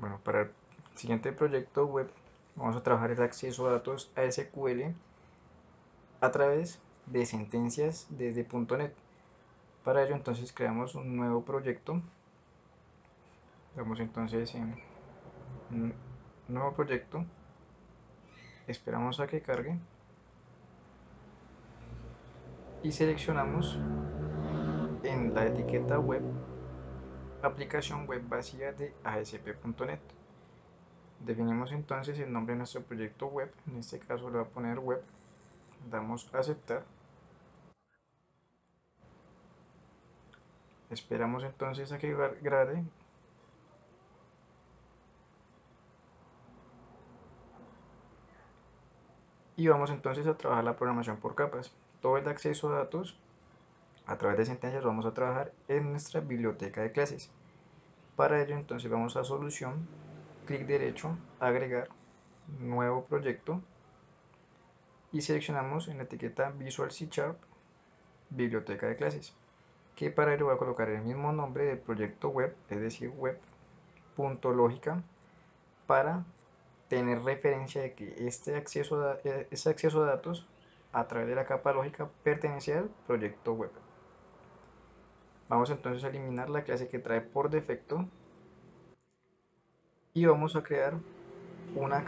Bueno, para el siguiente proyecto web vamos a trabajar el acceso a datos a SQL a través de sentencias desde .NET. Para ello entonces creamos un nuevo proyecto. Damos entonces en un nuevo proyecto, esperamos a que cargue y seleccionamos en la etiqueta web aplicación web vacía de ASP.NET. Definimos entonces el nombre de nuestro proyecto web, en este caso le voy a poner web, damos a aceptar, esperamos entonces a que grade y vamos entonces a trabajar la programación por capas. Todo el acceso a datos a través de sentencias vamos a trabajar en nuestra biblioteca de clases. Para ello entonces vamos a solución, clic derecho, agregar, nuevo proyecto y seleccionamos en la etiqueta Visual C Sharp, biblioteca de clases, que para ello voy a colocar el mismo nombre del proyecto web, es decir, web.lógica, para tener referencia de que este acceso a datos a través de la capa lógica pertenece al proyecto web. Vamos entonces a eliminar la clase que trae por defecto y vamos a crear una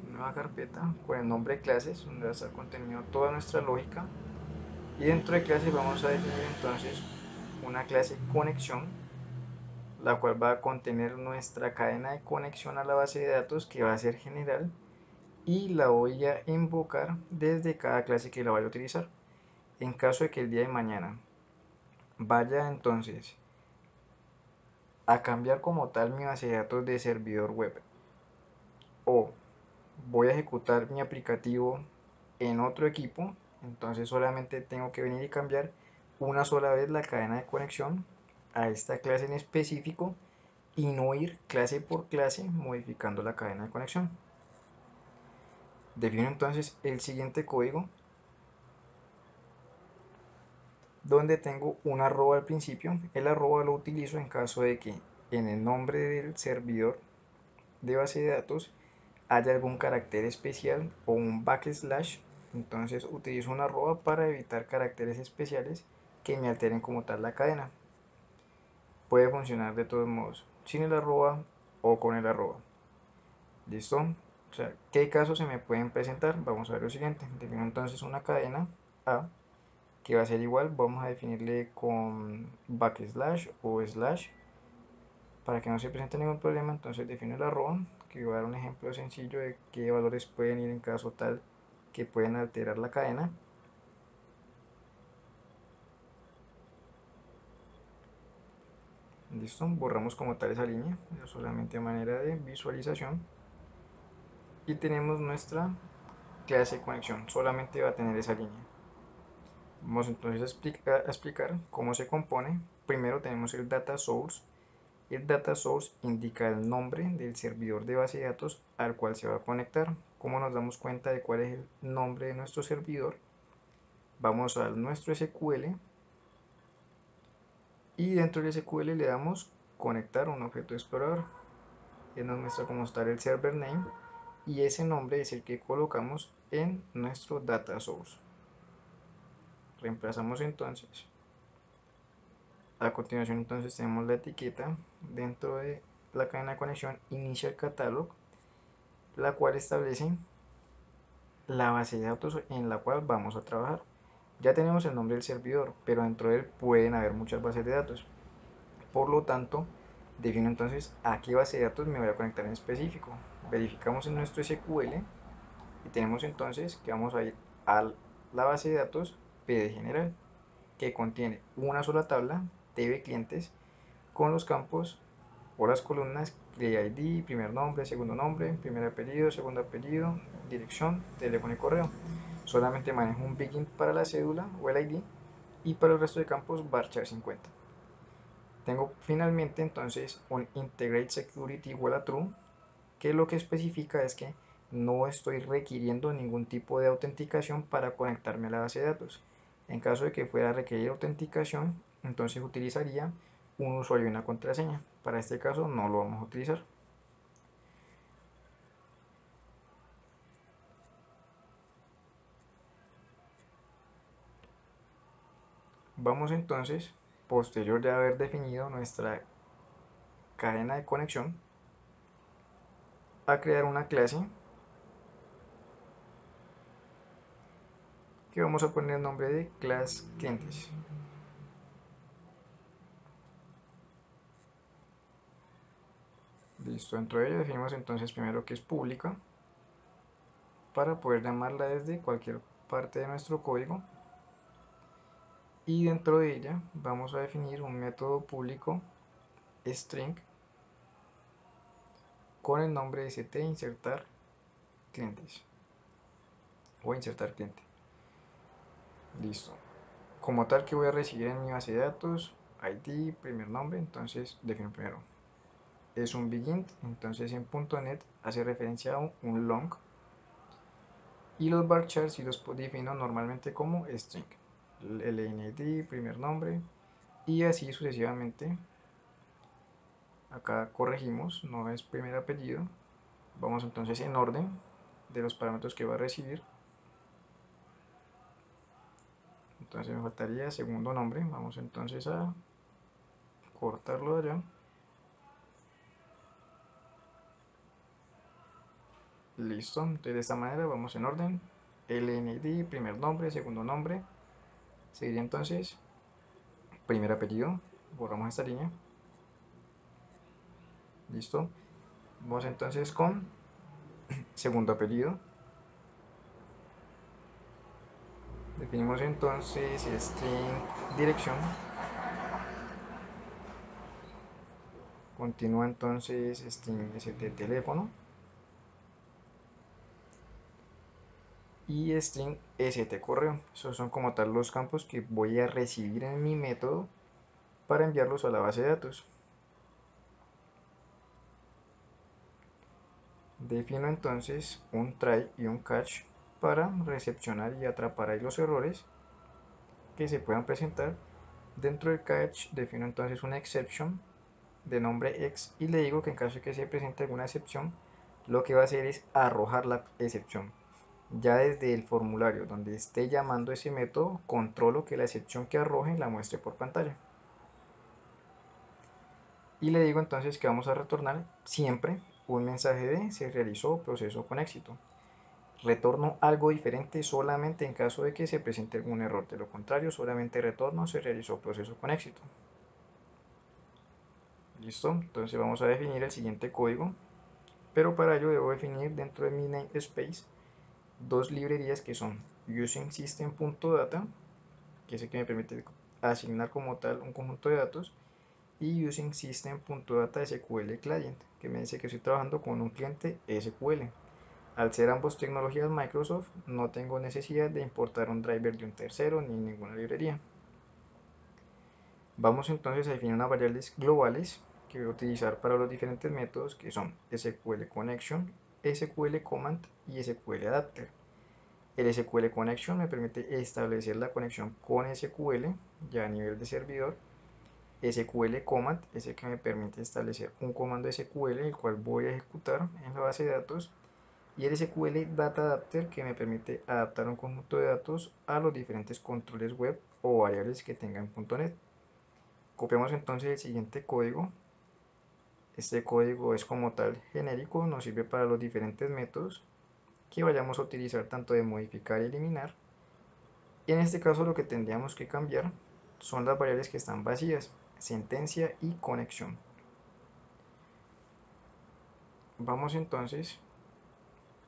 nueva carpeta con el nombre clases, donde va a estar contenido toda nuestra lógica, y dentro de clases vamos a definir entonces una clase conexión, la cual va a contener nuestra cadena de conexión a la base de datos, que va a ser general, y la voy a invocar desde cada clase que la vaya a utilizar. En caso de que el día de mañana vaya entonces a cambiar como tal mi base de datos de servidor web, o voy a ejecutar mi aplicativo en otro equipo, entonces solamente tengo que venir y cambiar una sola vez la cadena de conexión a esta clase en específico y no ir clase por clase modificando la cadena de conexión. Defino entonces el siguiente código, donde tengo un arroba al principio. El arroba lo utilizo en caso de que en el nombre del servidor de base de datos haya algún carácter especial o un backslash. Entonces utilizo un arroba para evitar caracteres especiales que me alteren como tal la cadena. Puede funcionar de todos modos sin el arroba o con el arroba. ¿Listo? O sea, ¿qué casos se me pueden presentar? Vamos a ver lo siguiente. Defino entonces una cadena A que va a ser igual. Vamos a definirle con backslash o slash para que no se presente ningún problema. Entonces defino el arroba, que voy a dar un ejemplo sencillo de qué valores pueden ir en caso tal que pueden alterar la cadena. Listo, borramos como tal esa línea, solamente a manera de visualización. Y tenemos nuestra clase de conexión, solamente va a tener esa línea. Vamos entonces a explicar cómo se compone. Primero tenemos el data source. El data source indica el nombre del servidor de base de datos al cual se va a conectar. ¿Cómo nos damos cuenta de cuál es el nombre de nuestro servidor? Vamos a nuestro SQL y dentro del SQL le damos conectar un objeto explorador. Él nos muestra cómo está el server name y ese nombre es el que colocamos en nuestro data source. Reemplazamos entonces. A continuación entonces tenemos la etiqueta dentro de la cadena de conexión initial catalog, la cual establece la base de datos en la cual vamos a trabajar. Ya tenemos el nombre del servidor, pero dentro de él pueden haber muchas bases de datos. Por lo tanto, defino entonces a qué base de datos me voy a conectar en específico. Verificamos en nuestro SQL y tenemos entonces que vamos a ir a la base de datos PD general, que contiene una sola tabla, TV clientes, con los campos o las columnas ID, primer nombre, primer apellido, segundo apellido, dirección, teléfono y correo. Solamente manejo un begin para la cédula o el ID y para el resto de campos varchar 50. Tengo finalmente entonces un integrate security igual a true, que lo que especifica es que no estoy requiriendo ningún tipo de autenticación para conectarme a la base de datos. En caso de que fuera a requerir autenticación, entonces utilizaría un usuario y una contraseña. Para este caso no lo vamos a utilizar. Vamos entonces, posterior de haber definido nuestra cadena de conexión, a crear una clase que vamos a poner el nombre de class clientes. Listo, dentro de ella definimos entonces primero que es pública para poder llamarla desde cualquier parte de nuestro código, y dentro de ella vamos a definir un método público string con el nombre de insertar clientes o insertar cliente. Listo. Como tal, que voy a recibir en mi base de datos ID, primer nombre, entonces defino primero. Es un begin, entonces en .NET hace referencia a un long, y los varchars sí los defino normalmente como string. LNID, primer nombre, y así sucesivamente. Acá corregimos, no es primer apellido. Vamos entonces en orden de los parámetros que va a recibir. Entonces me faltaría segundo nombre. Vamos entonces a cortarlo de allá. Listo, entonces de esta manera vamos en orden. LNID, primer nombre, segundo nombre. Seguiría entonces primer apellido. Borramos esta línea. Listo. Vamos entonces con segundo apellido. Definimos entonces string dirección. Continúa entonces string teléfono. Y string correo. Esos son como tal los campos que voy a recibir en mi método para enviarlos a la base de datos. Defino entonces un try y un catch para recepcionar y atrapar ahí los errores que se puedan presentar. Dentro del catch defino entonces una exception de nombre ex y le digo que en caso de que se presente alguna excepción, lo que va a hacer es arrojar la excepción. Ya desde el formulario donde esté llamando ese método, controlo que la excepción que arroje la muestre por pantalla. Y le digo entonces que vamos a retornar siempre un mensaje de se realizó proceso con éxito. Retorno algo diferente solamente en caso de que se presente algún error, de lo contrario solamente retorno se realizó proceso con éxito. Listo, entonces vamos a definir el siguiente código, pero para ello debo definir dentro de mi namespace dos librerías que son usingsystem.data, que es el que me permite asignar como tal un conjunto de datos, y usingsystem.data SQL client, que me dice que estoy trabajando con un cliente SQL. Al ser ambos tecnologías Microsoft, no tengo necesidad de importar un driver de un tercero ni ninguna librería. Vamos entonces a definir unas variables globales que voy a utilizar para los diferentes métodos, que son SQL Connection, SQL Command y SQL Adapter. El SQL Connection me permite establecer la conexión con SQL ya a nivel de servidor. SQL Command es el que me permite establecer un comando SQL el cual voy a ejecutar en la base de datos, y el SQL Data Adapter que me permite adaptar un conjunto de datos a los diferentes controles web o variables que tenga en .NET. Copiamos entonces el siguiente código. Este código es como tal genérico, nos sirve para los diferentes métodos que vayamos a utilizar tanto de modificar y eliminar. Y en este caso lo que tendríamos que cambiar son las variables que están vacías, sentencia y conexión. Vamos entonces,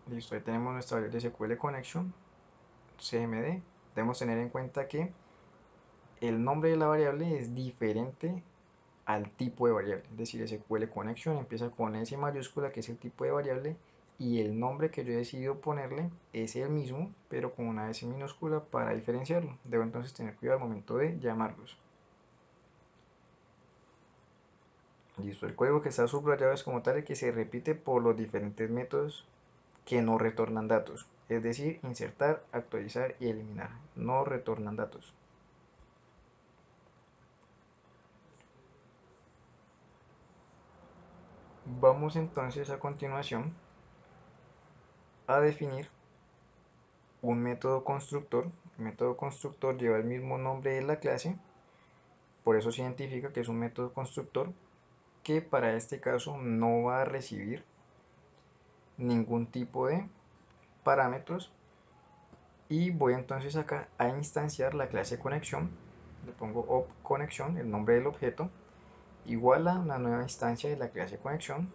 listo, ahí tenemos nuestra variable SQL Connection, CMD. Debemos tener en cuenta que el nombre de la variable es diferente al tipo de variable, es decir, SQL Connection empieza con S mayúscula, que es el tipo de variable, y el nombre que yo he decidido ponerle es el mismo, pero con una S minúscula para diferenciarlo. Debo entonces tener cuidado al momento de llamarlos. Listo, el código que está subrayado es como tal el que se repite por los diferentes métodos que no retornan datos, es decir, insertar, actualizar y eliminar, no retornan datos. Vamos entonces a continuación a definir un método constructor. El método constructor lleva el mismo nombre de la clase, por eso se identifica que es un método constructor que para este caso no va a recibir ningún tipo de parámetros, y voy entonces acá a instanciar la clase conexión. Le pongo obConexión, el nombre del objeto, igual a una nueva instancia de la clase conexión.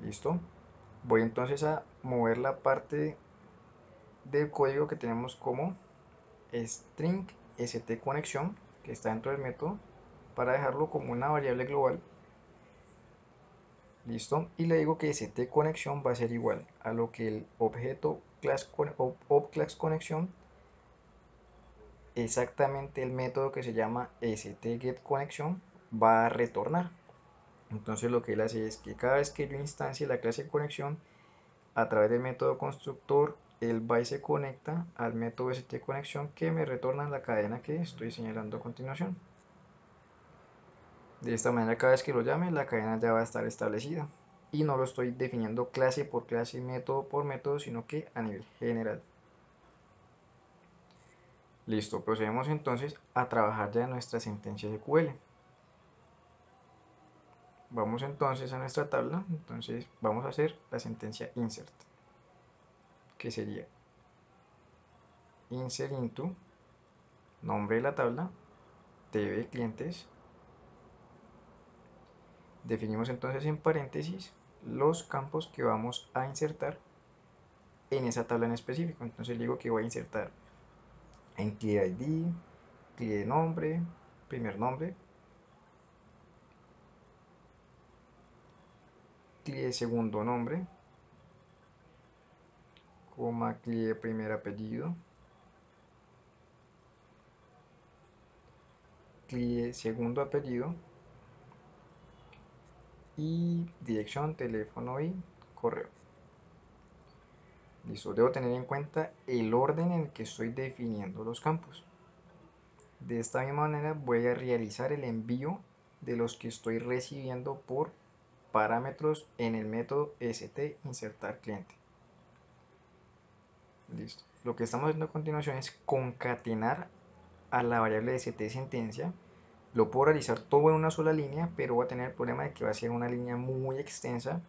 Listo. Voy entonces a mover la parte del código que tenemos como string stConexión, que está dentro del método, para dejarlo como una variable global. Listo. Y le digo que stConexión va a ser igual a lo que el objeto obClassConexión, exactamente el método que se llama stGetConexión, va a retornar. Entonces lo que él hace es que cada vez que yo instancie la clase de conexión a través del método constructor, él va y se conecta al método stConexión que me retorna la cadena que estoy señalando a continuación. De esta manera, cada vez que lo llame, la cadena ya va a estar establecida y no lo estoy definiendo clase por clase, método por método, sino que a nivel general. Listo, procedemos entonces a trabajar ya nuestra sentencia SQL. Vamos entonces a nuestra tabla. Entonces vamos a hacer la sentencia insert, que sería insert into nombre de la tabla, tv clientes. Definimos entonces en paréntesis los campos que vamos a insertar en esa tabla en específico. Entonces digo que voy a insertar entity ID, cliente nombre, primer nombre, cliente segundo nombre, coma cliente primer apellido, cliente segundo apellido, y dirección, teléfono y correo. Listo, debo tener en cuenta el orden en el que estoy definiendo los campos. De esta misma manera voy a realizar el envío de los que estoy recibiendo por parámetros en el método stInsertarCliente. Listo. Lo que estamos haciendo a continuación es concatenar a la variable de stSentencia. Lo puedo realizar todo en una sola línea, pero voy a tener el problema de que va a ser una línea muy extensa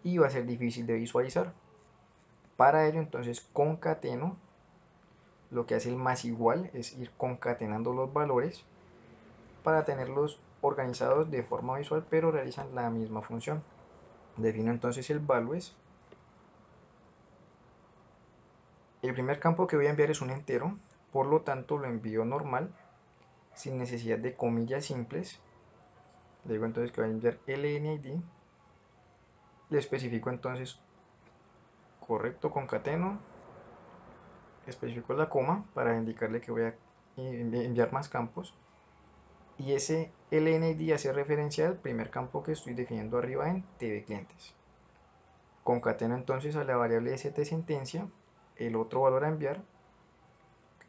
y va a ser difícil de visualizar. Para ello entonces concateno. Lo que hace el más igual es ir concatenando los valores para tenerlos organizados de forma visual, pero realizan la misma función. Defino entonces el values. El primer campo que voy a enviar es un entero, por lo tanto lo envío normal, sin necesidad de comillas simples. Le digo entonces que voy a enviar LNID. Le especifico entonces correcto, concateno, especifico la coma para indicarle que voy a enviar más campos, y ese LNID hace referencia al primer campo que estoy definiendo arriba en TV clientes. Concateno entonces a la variable de stSentencia el otro valor a enviar.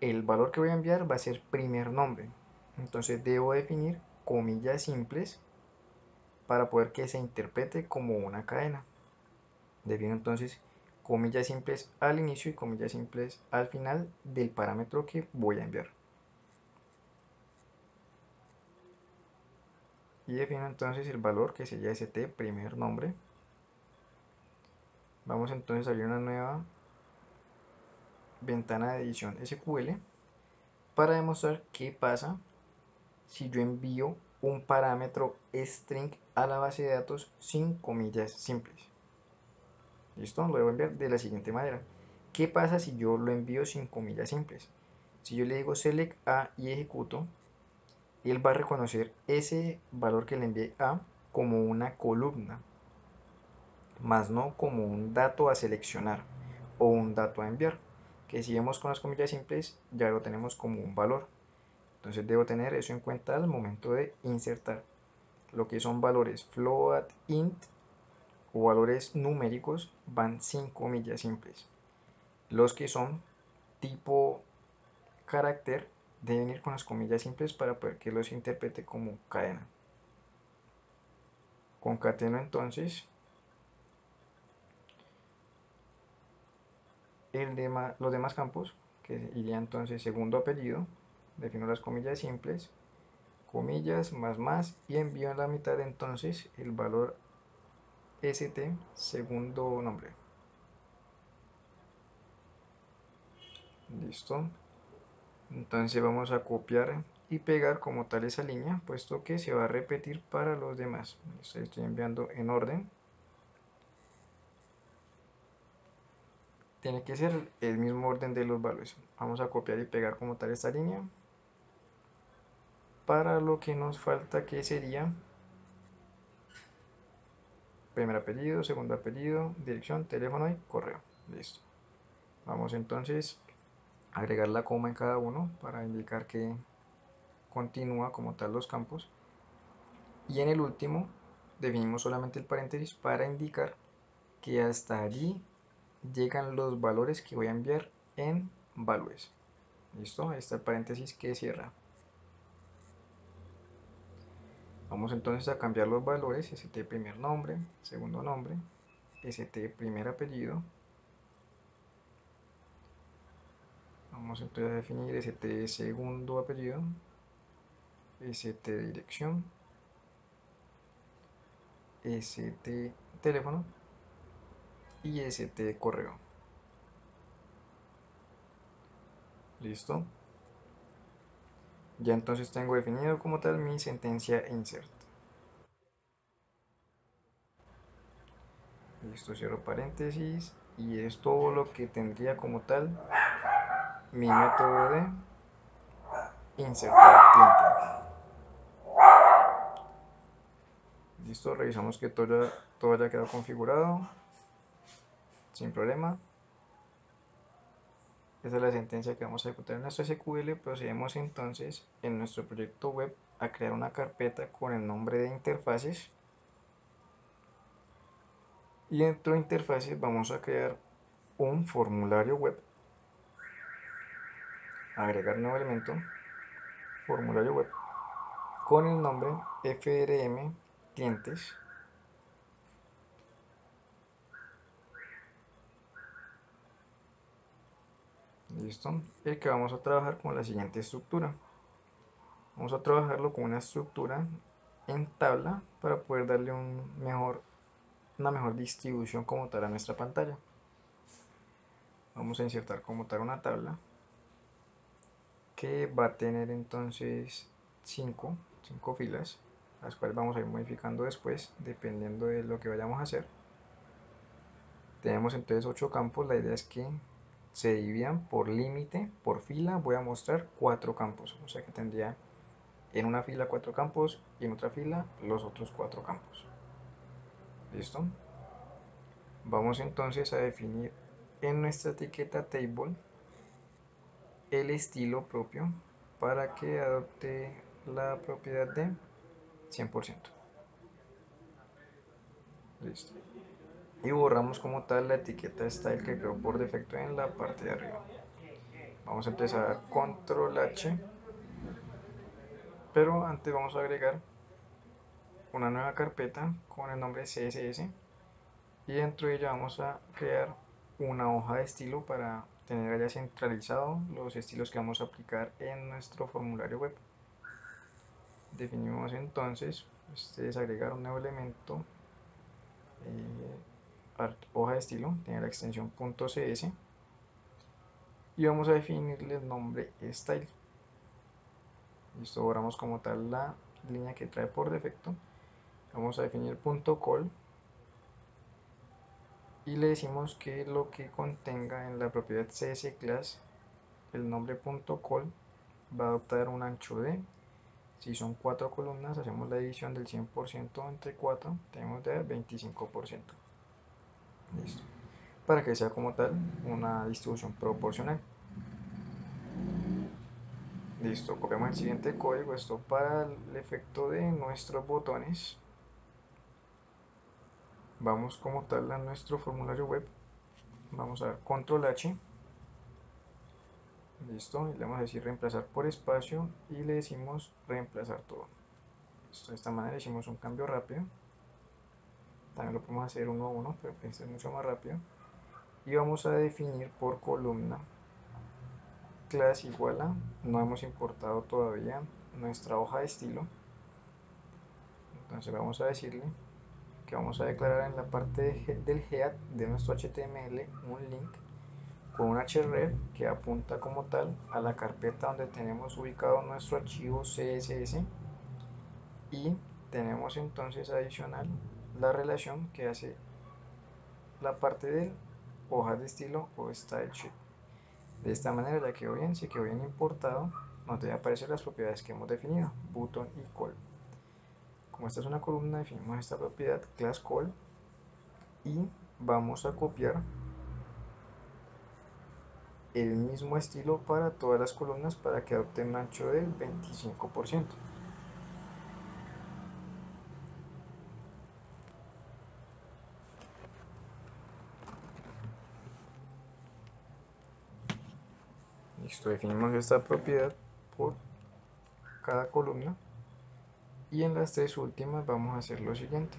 El valor que voy a enviar va a ser primer nombre, entonces debo definir comillas simples para poder que se interprete como una cadena. Defino entonces comillas simples al inicio y comillas simples al final del parámetro que voy a enviar. Y defino entonces el valor que sería st primer nombre. Vamos entonces a abrir una nueva ventana de edición SQL para demostrar qué pasa si yo envío un parámetro string a la base de datos sin comillas simples. ¿Listo? Lo debo enviar de la siguiente manera. ¿Qué pasa si yo lo envío sin comillas simples? Si yo le digo select a y ejecuto, él va a reconocer ese valor que le envié a como una columna, más no como un dato a seleccionar o un dato a enviar, que si vemos con las comillas simples ya lo tenemos como un valor. Entonces debo tener eso en cuenta al momento de insertar. Lo que son valores float, int o valores numéricos van sin comillas simples. Los que son tipo carácter deben ir con las comillas simples para poder que los interprete como cadena. Concateno entonces los demás campos, que iría entonces segundo apellido, defino las comillas simples, comillas, más, y envío en la mitad entonces el valor st segundo nombre. Listo. Entonces vamos a copiar y pegar como tal esa línea, puesto que se va a repetir para los demás. Estoy enviando en orden. Tiene que ser el mismo orden de los valores. Vamos a copiar y pegar como tal esta línea. Para lo que nos falta, que sería primer apellido, segundo apellido, dirección, teléfono y correo. Listo. Vamos entonces a agregar la coma en cada uno para indicar que continúa como tal los campos. Y en el último definimos solamente el paréntesis para indicar que hasta allí llegan los valores que voy a enviar en values. Listo, ahí está el paréntesis que cierra. Vamos entonces a cambiar los valores: st primer nombre, segundo nombre, st primer apellido. Vamos entonces a definir st segundo apellido, st dirección, st teléfono y st correo. Listo. Ya entonces tengo definido como tal mi sentencia insert. Listo, cierro paréntesis y es todo lo que tendría como tal mi método de insertar cliente. Listo, revisamos que todo haya quedado configurado sin problema. Esa es la sentencia que vamos a ejecutar en nuestro SQL. Procedemos entonces en nuestro proyecto web a crear una carpeta con el nombre de interfaces. Y dentro de interfaces vamos a crear un formulario web. Agregar nuevo elemento, formulario web, con el nombre frm clientes. Listo. El que vamos a trabajar con la siguiente estructura. Vamos a trabajarlo con una estructura en tabla para poder darle una mejor distribución como tal a nuestra pantalla. Vamos a insertar como tal una tabla que va a tener entonces 5 filas, las cuales vamos a ir modificando después dependiendo de lo que vayamos a hacer. Tenemos entonces 8 campos. La idea es que se dividan por límite, por fila. Voy a mostrar 4 campos, o sea que tendría en una fila 4 campos y en otra fila los otros 4 campos. ¿Listo? Vamos entonces a definir en nuestra etiqueta table el estilo propio para que adopte la propiedad de 100%. Listo. Y borramos como tal la etiqueta style que quedó por defecto en la parte de arriba. Vamos a empezar a dar control H, pero antes vamos a agregar una nueva carpeta con el nombre CSS y dentro de ella vamos a crear una hoja de estilo para tener ya centralizado los estilos que vamos a aplicar en nuestro formulario web. Definimos entonces, ustedes agregar un nuevo elemento, hoja de estilo, tiene la extensión .cs y vamos a definirle el nombre style. Listo, borramos como tal la línea que trae por defecto. Vamos a definir .col y le decimos que lo que contenga en la propiedad csclass el nombre .col va a adoptar un ancho de, si son 4 columnas, hacemos la división del 100% entre 4, tenemos de 25%. Listo. Para que sea como tal una distribución proporcional. Listo, copiamos el siguiente código, esto para el efecto de nuestros botones. Vamos como tal a nuestro formulario web, vamos a dar control H. Listo, y le vamos a decir reemplazar por espacio y le decimos reemplazar todo. Listo, de esta manera hicimos un cambio rápido. también lo podemos hacer uno a uno, pero pues es mucho más rápido. Y vamos a definir por columna class igual a, no hemos importado todavía nuestra hoja de estilo, entonces vamos a decirle que vamos a declarar en la parte del head de nuestro HTML un link con un href que apunta como tal a la carpeta donde tenemos ubicado nuestro archivo CSS, y tenemos entonces adicional la relación que hace la parte de hoja de estilo o style sheet. De esta manera ya quedó bien, si quedó bien importado, nos debe aparecer las propiedades que hemos definido, button y call. Como esta es una columna, definimos esta propiedad class call y vamos a copiar el mismo estilo para todas las columnas para que adopte un ancho del 25%. Listo, definimos esta propiedad por cada columna y en las tres últimas vamos a hacer lo siguiente.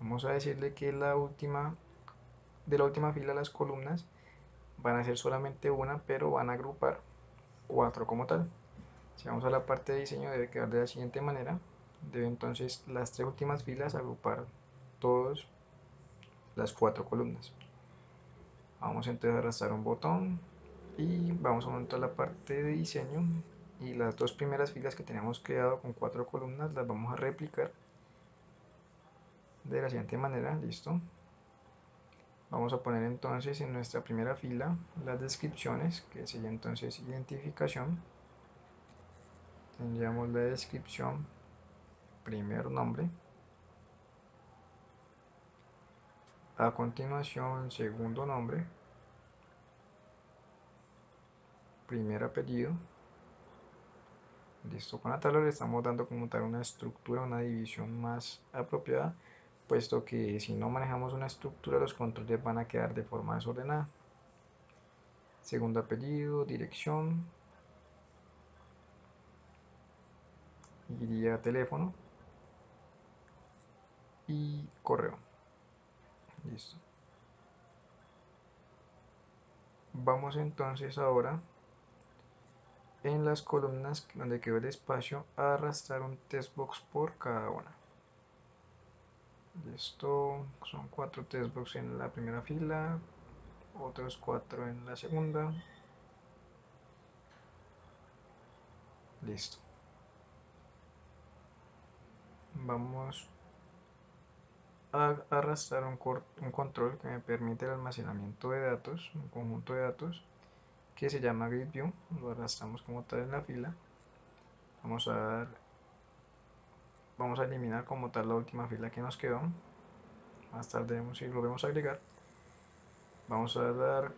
Vamos a decirle que de la última fila las columnas van a ser solamente una, pero van a agrupar 4 como tal. Si vamos a la parte de diseño, debe quedar de la siguiente manera. Debe entonces las tres últimas filas agrupar todas las 4 columnas. Vamos entonces a arrastrar un botón y vamos a montar la parte de diseño, y las dos primeras filas que tenemos creado con 4 columnas las vamos a replicar de la siguiente manera. Listo. Vamos a poner entonces en nuestra primera fila las descripciones, que sería entonces identificación. Tendríamos la descripción, primer nombre, a continuación segundo nombre, primer apellido. Listo, con la tabla le estamos dando como tal una estructura, una división más apropiada, puesto que si no manejamos una estructura los controles van a quedar de forma desordenada. Segundo apellido, dirección, iría teléfono y correo. Listo. Vamos entonces ahora en las columnas donde quedó el espacio a arrastrar un textbox por cada una. Listo, son 4 textbox en la primera fila, otros 4 en la segunda. Listo. Vamos a arrastrar un control que me permite el almacenamiento de datos, un conjunto de datos que se llama GridView. Lo arrastramos como tal en la fila. Vamos a eliminar como tal la última fila que nos quedó. Más tarde vemos si lo volvemos a agregar. Vamos a dar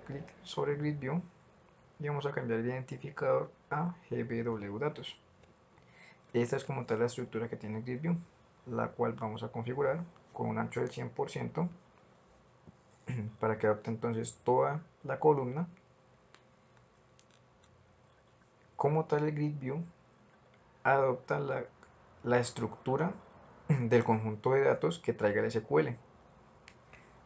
clic sobre GridView y vamos a cambiar el identificador a gbwdatos. Esta es como tal la estructura que tiene GridView, la cual vamos a configurar con un ancho del 100% para que adopte entonces toda la columna. Como tal, el GridView adopta la estructura del conjunto de datos que traiga el SQL.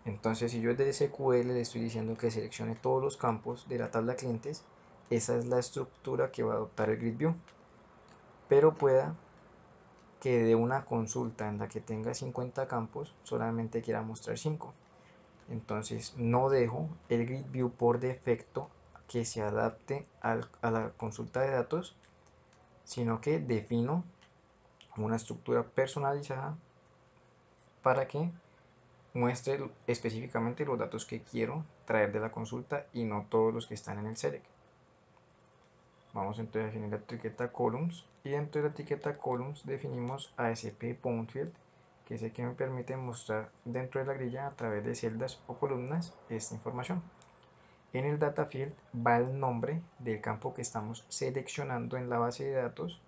Entonces, si yo desde SQL le estoy diciendo que seleccione todos los campos de la tabla clientes, esa es la estructura que va a adoptar el GridView. Pero pueda que de una consulta en la que tenga 50 campos solamente quiera mostrar 5. Entonces no dejo el GridView por defecto que se adapte a la consulta de datos, sino que defino una estructura personalizada para que muestre específicamente los datos que quiero traer de la consulta y no todos los que están en el select. Vamos entonces a definir la etiqueta columns, y dentro de la etiqueta columns definimos ASP.Boundfield, que es el que me permite mostrar dentro de la grilla a través de celdas o columnas esta información. En el data field va el nombre del campo que estamos seleccionando en la base de datos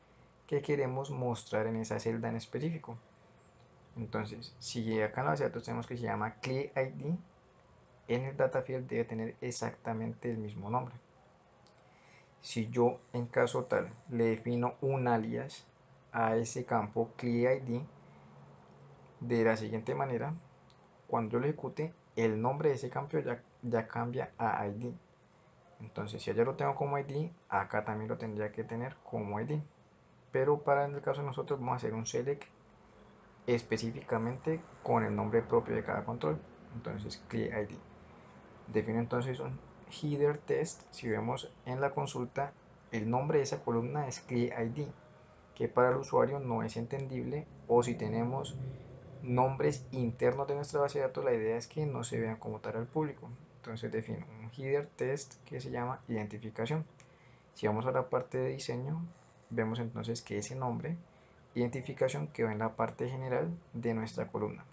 que queremos mostrar en esa celda en específico. Entonces, si acá en la base de datos tenemos que se llama ClearID, en el data field debe tener exactamente el mismo nombre. Si yo en caso tal le defino un alias a ese campo ClickID de la siguiente manera, cuando yo lo ejecute, el nombre de ese campo ya cambia a ID. Entonces, si allá lo tengo como ID, acá también lo tendría que tener como ID. Pero para el caso de nosotros vamos a hacer un select específicamente con el nombre propio de cada control. Entonces, ClickID. Defino entonces un header test. Si vemos en la consulta, el nombre de esa columna es ClickID, que para el usuario no es entendible, o si tenemos nombres internos de nuestra base de datos, la idea es que no se vean como tal al público. Entonces defino un header test que se llama identificación. Si vamos a la parte de diseño, vemos entonces que ese nombre, identificación, quedó en la parte general de nuestra columna.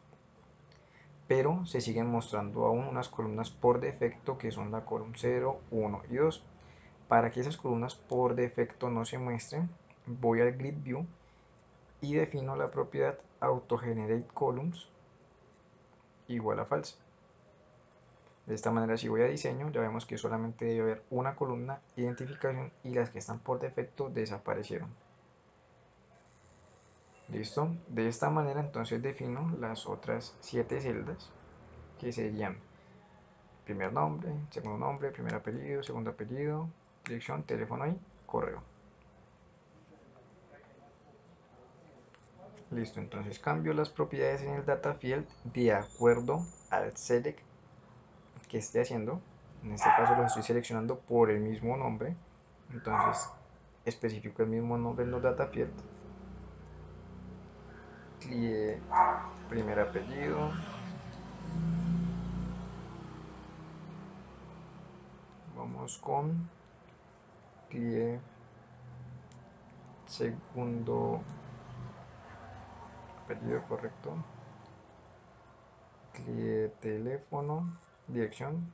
Pero se siguen mostrando aún unas columnas por defecto que son la columna 0, 1 y 2. Para que esas columnas por defecto no se muestren, voy al grid view y defino la propiedad AutoGenerateColumns igual a falsa. De esta manera, si voy a diseño, ya vemos que solamente debe haber una columna identificación y las que están por defecto desaparecieron. Listo. De esta manera entonces defino las otras 7 celdas, que serían primer nombre, primer apellido, segundo apellido, dirección, teléfono y correo. Listo, entonces cambio las propiedades en el data field de acuerdo al select que esté haciendo. En este caso los estoy seleccionando por el mismo nombre, entonces especifico el mismo nombre en los data field. Clie primer apellido, vamos con clie segundo apellido, correcto, clie teléfono, dirección,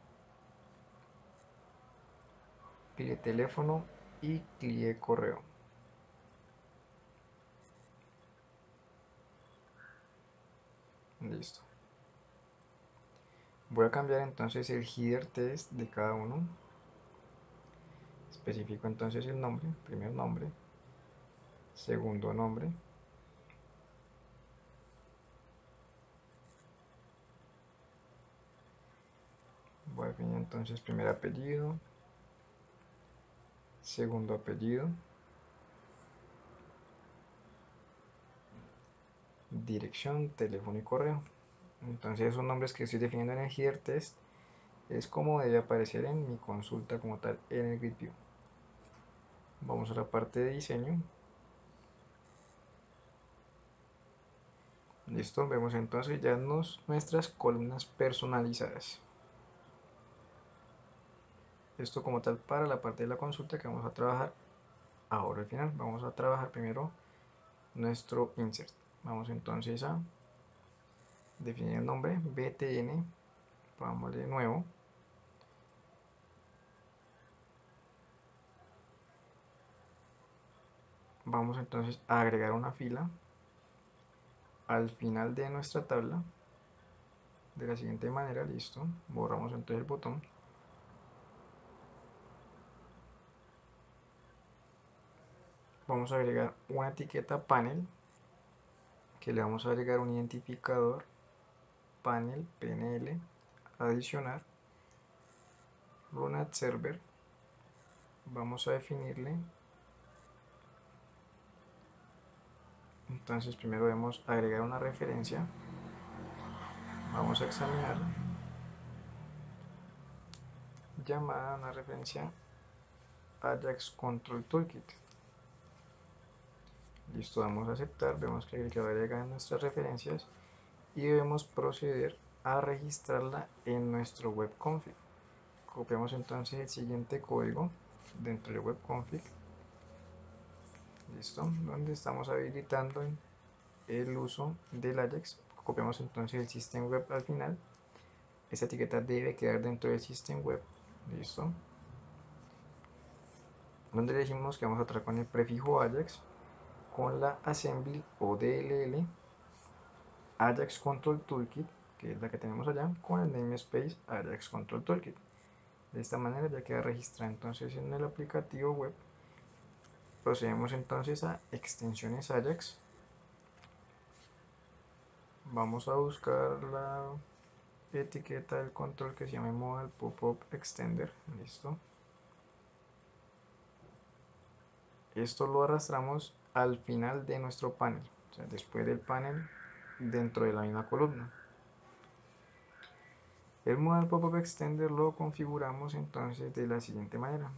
clie teléfono y clie correo. Listo. Voy a cambiar entonces el header test de cada uno. Especifico entonces el nombre, primer nombre, segundo nombre, voy a definir entonces primer apellido, segundo apellido, dirección, teléfono y correo. Entonces esos nombres que estoy definiendo en el header test es como debe aparecer en mi consulta como tal en el grid view. Vamos a la parte de diseño. Listo, vemos entonces ya nuestras columnas personalizadas. Esto como tal para la parte de la consulta que vamos a trabajar ahora al final. Vamos a trabajar primero nuestro insert. Vamos entonces a definir el nombre btn, vamos de nuevo, vamos entonces a agregar una fila al final de nuestra tabla de la siguiente manera. Listo, borramos entonces el botón, vamos a agregar una etiqueta panel que le vamos a agregar un identificador panel pnl adicional run at server. Vamos a definirle, entonces primero debemos agregar una referencia, vamos a examinar, llamada una referencia Ajax Control Toolkit. Listo, damos a aceptar, vemos que va a agregar nuestras referencias y debemos proceder a registrarla en nuestro webconfig. Copiamos entonces el siguiente código dentro del webconfig, listo, donde estamos habilitando el uso del Ajax. Copiamos entonces el system web al final, esta etiqueta debe quedar dentro del system web, listo, donde le decimos que vamos a tratar con el prefijo Ajax, con la assembly o DLL Ajax Control Toolkit, que es la que tenemos allá, con el namespace Ajax Control Toolkit. De esta manera ya queda registrada entonces en el aplicativo web. Procedemos entonces a extensiones Ajax. Vamos a buscar la etiqueta del control que se llama Modal Pop-up Extender. Listo. Esto lo arrastramos al final de nuestro panel, o sea, después del panel dentro de la misma columna. El Modal Pop-up Extender lo configuramos entonces de la siguiente manera.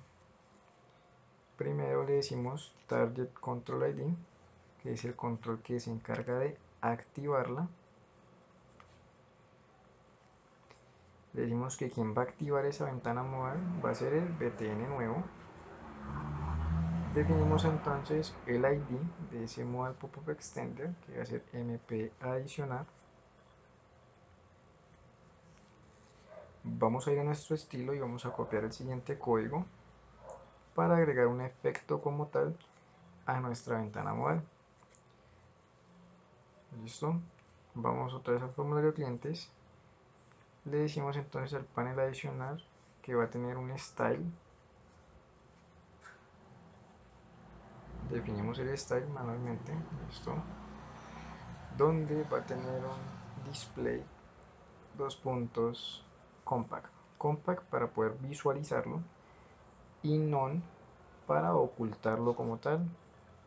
Primero le decimos Target Control ID, que es el control que se encarga de activarla. Le decimos que quien va a activar esa ventana modal va a ser el BTN nuevo. Definimos entonces el ID de ese Modal Pop-up Extender, que va a ser MP adicionar. Vamos a ir a nuestro estilo y vamos a copiar el siguiente código para agregar un efecto como tal a nuestra ventana modal. Listo. Vamos otra vez al formulario de clientes. Le decimos entonces al panel adicional que va a tener un style. Definimos el style manualmente. Listo. Donde va a tener un display dos puntos compact. Compact para poder visualizarlo y non para ocultarlo como tal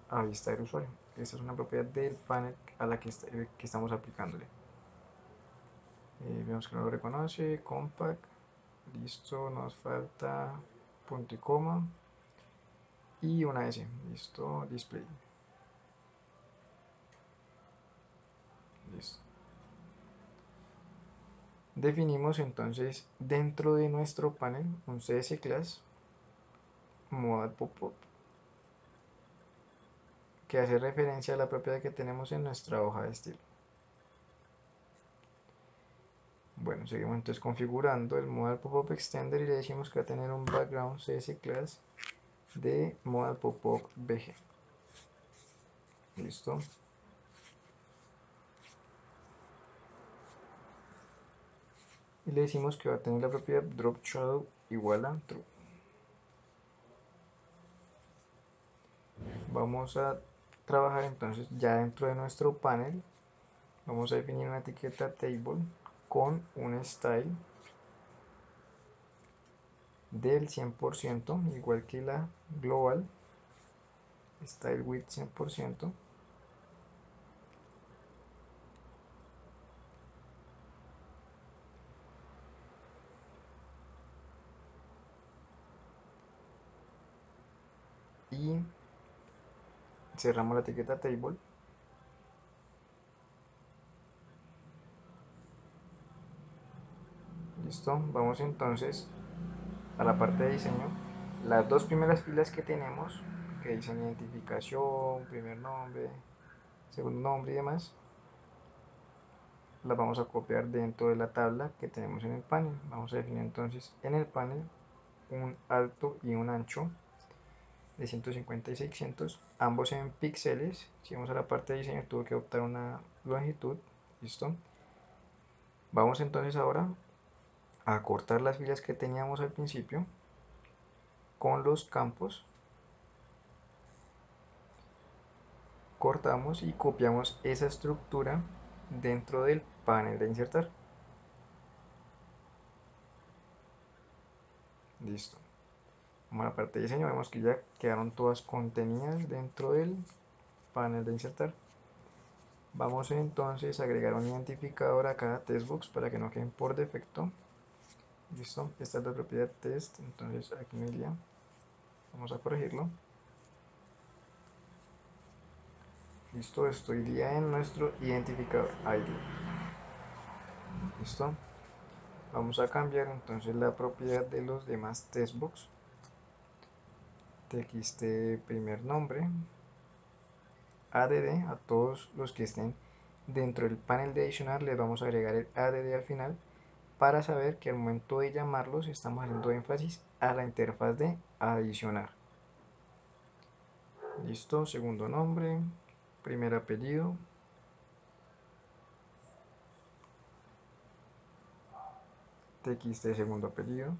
a vista del usuario. Esta es una propiedad del panel a la que estamos aplicándole. Vemos que no lo reconoce, compact, listo, nos falta punto y coma y una S, listo, display. Listo. Definimos entonces dentro de nuestro panel un CS class modal pop-up que hace referencia a la propiedad que tenemos en nuestra hoja de estilo. Bueno, seguimos entonces configurando el Modal Pop-up Extender y le decimos que va a tener un background CS class de Modal Pop-up BG. Listo. Y le decimos que va a tener la propiedad drop shadow igual a true. Vamos a trabajar entonces ya dentro de nuestro panel. Vamos a definir una etiqueta table con un style del 100%, igual que la global, style width 100%. Y cerramos la etiqueta table. Listo, vamos entonces a la parte de diseño. Las dos primeras filas que tenemos, que dicen identificación, primer nombre, segundo nombre y demás, las vamos a copiar dentro de la tabla que tenemos en el panel. Vamos a definir entonces en el panel un alto y un ancho de 150 y 600, ambos en píxeles. Si vamos a la parte de diseño, tuve que adoptar una longitud. Listo. Vamos entonces ahora a cortar las filas que teníamos al principio con los campos. Cortamos y copiamos esa estructura dentro del panel de insertar. Listo. Vamos a la parte de diseño, vemos que ya quedaron todas contenidas dentro del panel de insertar. Vamos entonces a agregar un identificador a cada testbox para que no queden por defecto. Listo, esta es la propiedad test, entonces aquí me iría. Vamos a corregirlo. Listo, esto iría en nuestro identificador ID. Listo. Vamos a cambiar entonces la propiedad de los demás testbox. Txt primer nombre, add, a todos los que estén dentro del panel de adicionar les vamos a agregar el add al final para saber que al momento de llamarlos estamos haciendo énfasis a la interfaz de adicionar. Listo, segundo nombre, primer apellido, txt segundo apellido,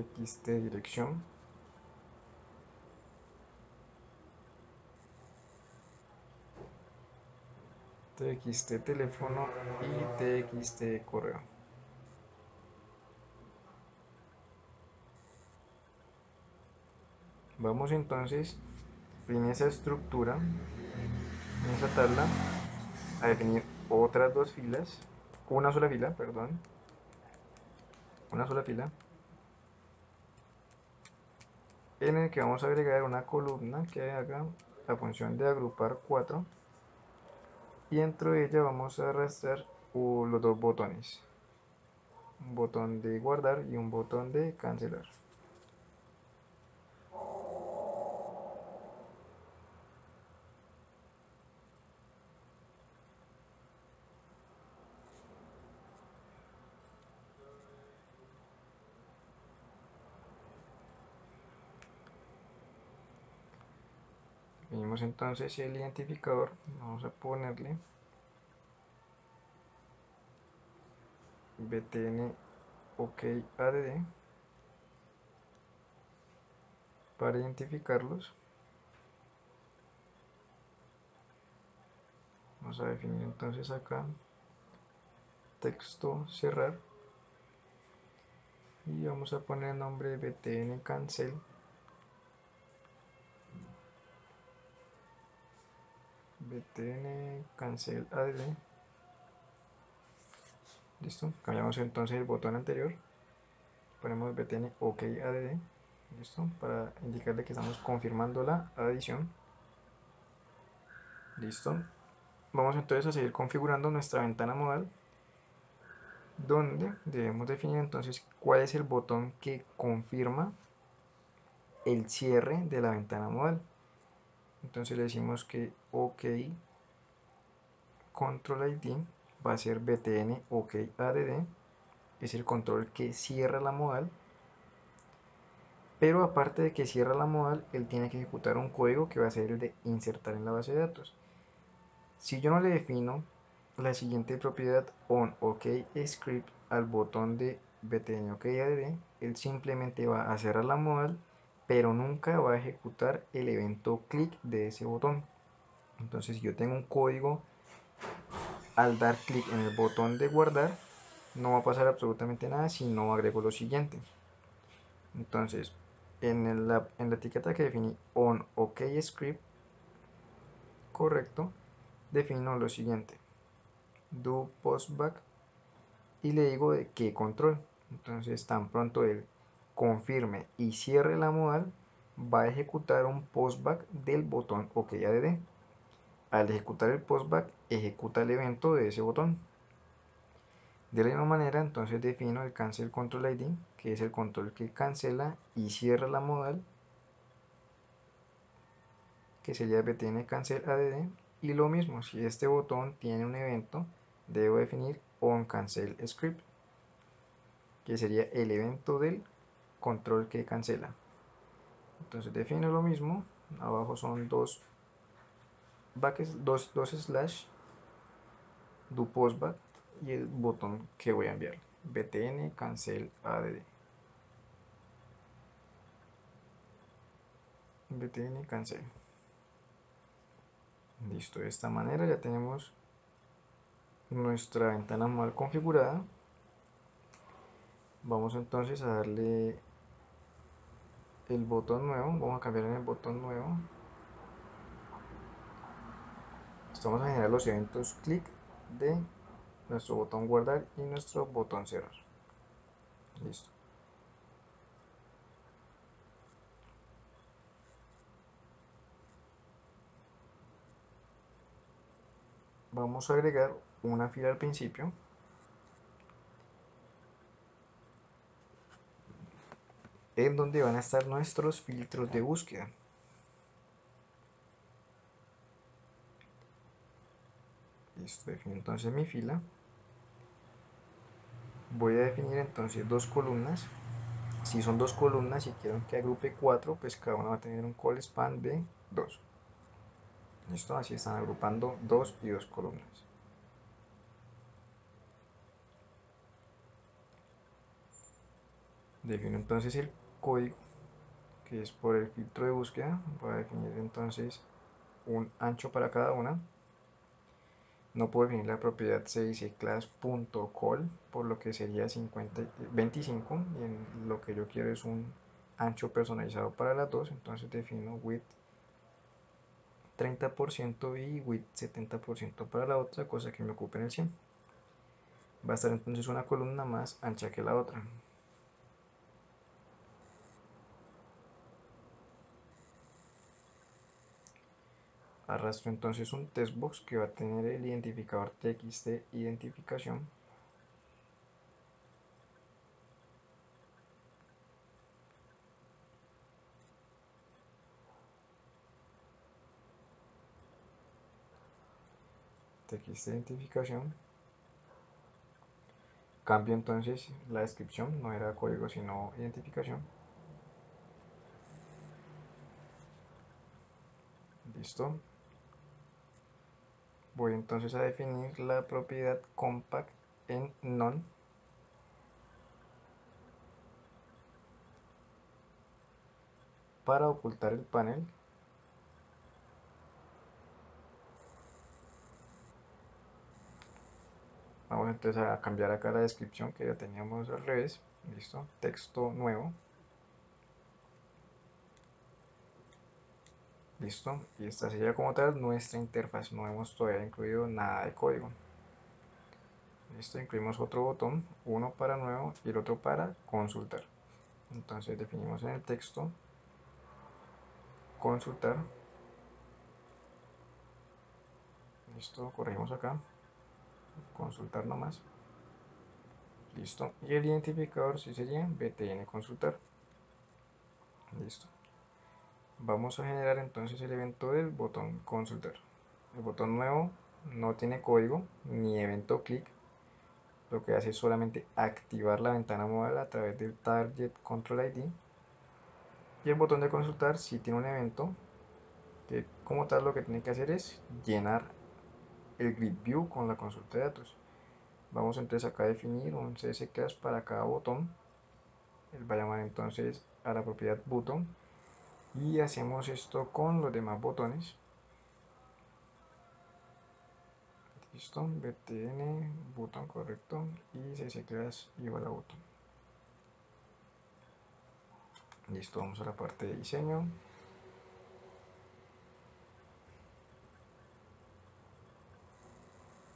txt dirección, txt teléfono y txt correo. Vamos entonces en esa estructura, en esa tabla, a definir otras dos filas, una sola fila, perdón, una sola fila, en el que vamos a agregar una columna que haga la función de agrupar 4 y dentro de ella vamos a arrastrar los dos botones, un botón de guardar y un botón de cancelar. Definimos entonces el identificador, vamos a ponerle btn ok add para identificarlos. Vamos a definir entonces acá texto cerrar y vamos a poner el nombre btn cancel, btn cancel add. Listo, cambiamos entonces el botón anterior, ponemos btn ok add. Listo, para indicarle que estamos confirmando la adición. Listo, vamos entonces a seguir configurando nuestra ventana modal, donde debemos definir entonces cuál es el botón que confirma el cierre de la ventana modal. Entonces le decimos que OK control ID va a ser btn OK add, es el control que cierra la modal, pero aparte de que cierra la modal, él tiene que ejecutar un código que va a ser el de insertar en la base de datos. Si yo no le defino la siguiente propiedad on OK script al botón de btn OK add, él simplemente va a cerrar la modal, pero nunca va a ejecutar el evento clic de ese botón. Entonces, si yo tengo un código, al dar clic en el botón de guardar, no va a pasar absolutamente nada si no agrego lo siguiente. Entonces, en la etiqueta que definí on OK script, correcto, defino lo siguiente: do postback y le digo de qué control. Entonces, tan pronto él confirme y cierre la modal, va a ejecutar un postback del botón OK add. Al ejecutar el postback, ejecuta el evento de ese botón. De la misma manera, entonces defino el cancel control ID, que es el control que cancela y cierra la modal, que sería btn cancel add. Y lo mismo, si este botón tiene un evento, debo definir on cancel script, que sería el evento del control que cancela. Entonces defino lo mismo, abajo son dos slash, do postback y el botón que voy a enviar, btn cancel add. btn cancel. Listo, de esta manera ya tenemos nuestra ventana mal configurada. Vamos entonces a darle el botón nuevo, vamos a cambiar en el botón nuevo. Vamos a generar los eventos clic de nuestro botón guardar y nuestro botón cerrar. Listo. Vamos a agregar una fila al principio, en donde van a estar nuestros filtros de búsqueda. Listo, defino entonces mi fila. Voy a definir entonces dos columnas. Si son dos columnas y quiero que agrupe 4, pues cada una va a tener un call span de 2. Listo, así están agrupando 2 y 2 columnas. Defino entonces el código, que es por el filtro de búsqueda. Voy a definir entonces un ancho para cada una. No puedo definir la propiedad, se dice class.call, por lo que sería 25, y en lo que yo quiero es un ancho personalizado para las dos. Entonces defino width 30% y width 70% para la otra, cosa que me ocupe en el 100. Va a estar entonces una columna más ancha que la otra. Arrastro entonces un textbox que va a tener el identificador txt de identificación. Txt de identificación. Cambio entonces la descripción, no era código sino identificación. Listo. Voy entonces a definir la propiedad compact en none para ocultar el panel. Vamos entonces a cambiar acá la descripción que ya teníamos al revés. Listo. Texto nuevo. Listo. Y esta sería como tal nuestra interfaz. No hemos todavía incluido nada de código. Listo. Incluimos otro botón, uno para nuevo y el otro para consultar. Entonces definimos en el texto consultar. Listo. Corregimos acá. Consultar nomás. Listo. Y el identificador sí sería btn consultar. Listo. Vamos a generar entonces el evento del botón consultar. El botón nuevo no tiene código ni evento click. Lo que hace es solamente activar la ventana modal a través del target control ID. Y el botón de consultar sí tiene un evento que como tal lo que tiene que hacer es llenar el grid view con la consulta de datos. Vamos entonces acá a definir un csclass para cada botón. Él va a llamar entonces a la propiedad button y hacemos esto con los demás botones. Listo, btn button correcto y csclass igual a button. Listo, vamos a la parte de diseño.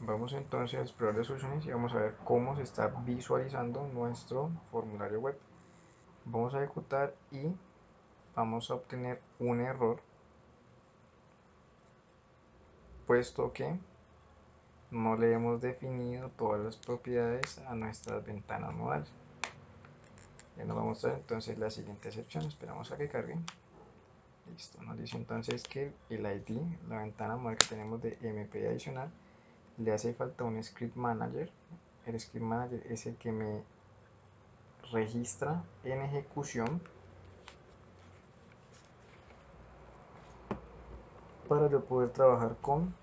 Vamos entonces a explorar de soluciones y vamos a ver cómo se está visualizando nuestro formulario web. Vamos a ejecutar y vamos a obtener un error, puesto que no le hemos definido todas las propiedades a nuestras ventanas modales. Ya nos va a mostrar entonces la siguiente excepción. Esperamos a que cargue. Listo, nos dice entonces que el ID, la ventana modal que tenemos de MP adicional, le hace falta un script manager. El script manager es el que me registra en ejecución para yo poder trabajar con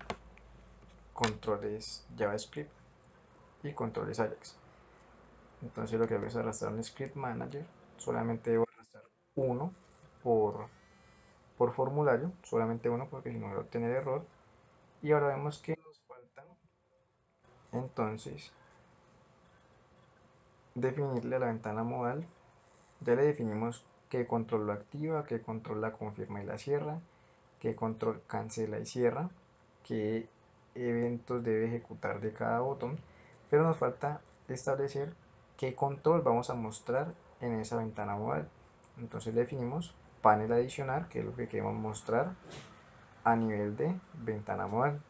controles JavaScript y controles Ajax. Entonces lo que hago es arrastrar un script manager. Solamente debo arrastrar uno por formulario, solamente uno porque si no voy a obtener error. Y ahora vemos que nos falta entonces definirle a la ventana modal. Ya le definimos qué control lo activa, qué control la confirma y la cierra, qué control cancela y cierra, qué eventos debe ejecutar de cada botón, pero nos falta establecer qué control vamos a mostrar en esa ventana modal. Entonces le definimos panel adicional, que es lo que queremos mostrar a nivel de ventana modal.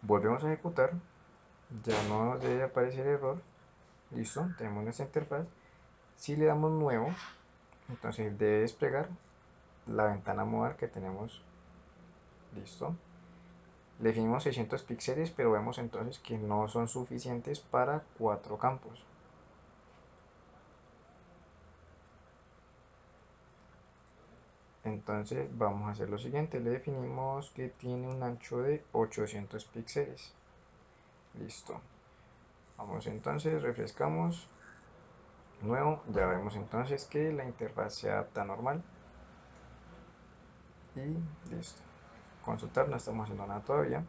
Volvemos a ejecutar, ya no nos debe aparecer error. Listo, tenemos nuestra interfaz. Si le damos nuevo, entonces debe desplegar la ventana modal que tenemos. Listo. Le definimos 600 píxeles, pero vemos entonces que no son suficientes para 4 campos. Entonces vamos a hacer lo siguiente, le definimos que tiene un ancho de 800 píxeles. Listo. Vamos entonces, refrescamos. nuevo, ya vemos entonces que la interfaz se adapta normal y listo. Consultar, no estamos haciendo nada todavía.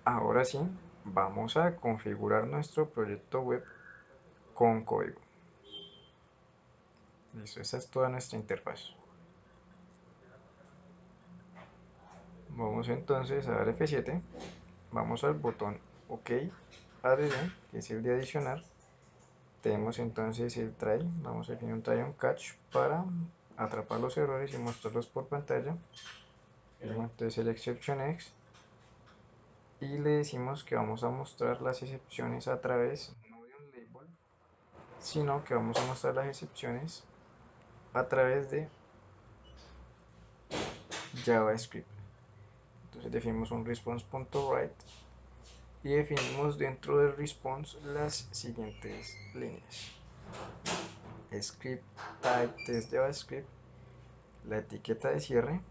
Ahora sí, vamos a configurar nuestro proyecto web con código. Listo, esa es toda nuestra interfaz. Vamos entonces a dar F7, vamos al botón OK, ADD, que es el de adicionar. Tenemos entonces el try, vamos a definir un try on catch para atrapar los errores y mostrarlos por pantalla. Entonces el exception X y le decimos que vamos a mostrar las excepciones a través no de un label, sino que vamos a mostrar las excepciones a través de JavaScript. Entonces definimos un response.write y definimos dentro del response las siguientes líneas: script type test JavaScript, la etiqueta de cierre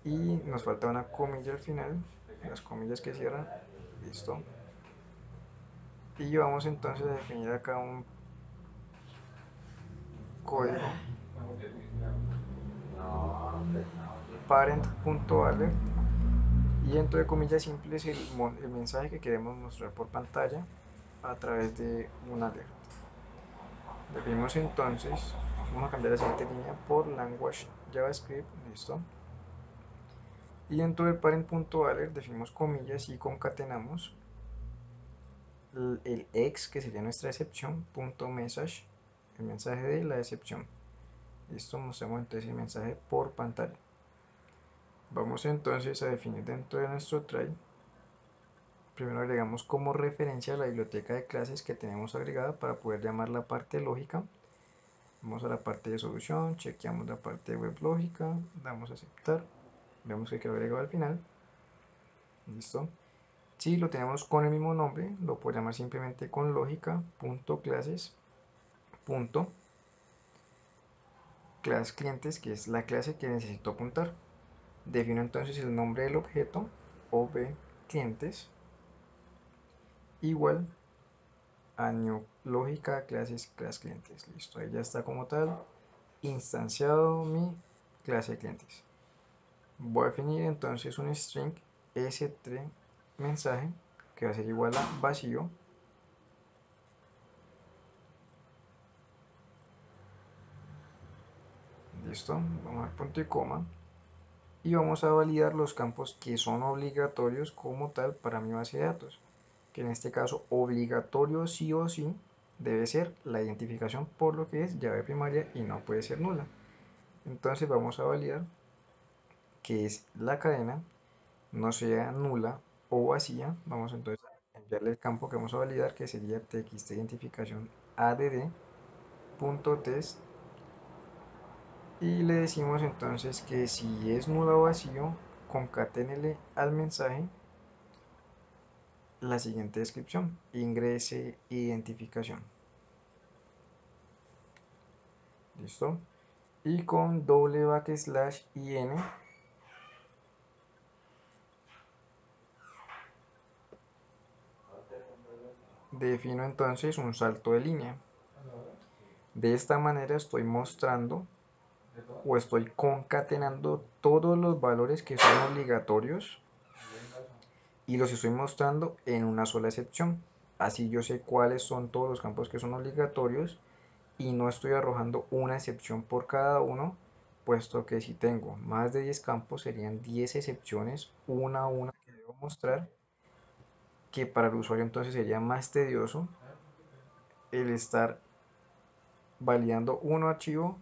y nos falta una comilla al final, las comillas que cierran. Listo. Y vamos entonces a definir acá un código parent.alert y dentro de comillas simples el mensaje que queremos mostrar por pantalla a través de un alert. Definimos entonces, vamos a cambiar la siguiente línea por language JavaScript, listo. Y dentro del parent.alert definimos comillas y concatenamos el ex, que sería nuestra excepción, punto message, el mensaje de la excepción. Listo, mostramos entonces el mensaje por pantalla. Vamos entonces a definir dentro de nuestro try. Primero agregamos como referencia la biblioteca de clases que tenemos agregada para poder llamar la parte lógica. Vamos a la parte de solución, chequeamos la parte de web lógica, damos a aceptar, vemos que quedó agregado al final. Listo. Si lo tenemos con el mismo nombre, lo puedo llamar simplemente con lógica.clases. Class clientes, que es la clase que necesito apuntar. Defino entonces el nombre del objeto, ob clientes, igual a new lógica clases class clientes. Listo, ahí ya está como tal instanciado mi clase de clientes. Voy a definir entonces un string s3 mensaje que va a ser igual a vacío. Listo, vamos a punto y coma y vamos a validar los campos que son obligatorios como tal para mi base de datos, que en este caso obligatorio sí o sí debe ser la identificación por lo que es llave primaria y no puede ser nula. Entonces vamos a validar que es la cadena no sea nula o vacía. Vamos entonces a enviarle el campo que vamos a validar, que sería txt identificación add.test, y le decimos entonces que si es nula o vacío, concaténele al mensaje la siguiente descripción: ingrese identificación. Listo. Y con doble backslash in defino entonces un salto de línea. De esta manera estoy mostrando o estoy concatenando todos los valores que son obligatorios y los estoy mostrando en una sola excepción. Así yo sé cuáles son todos los campos que son obligatorios y no estoy arrojando una excepción por cada uno, puesto que si tengo más de 10 campos serían 10 excepciones una a una que debo mostrar, que para el usuario entonces sería más tedioso el estar validando un archivo,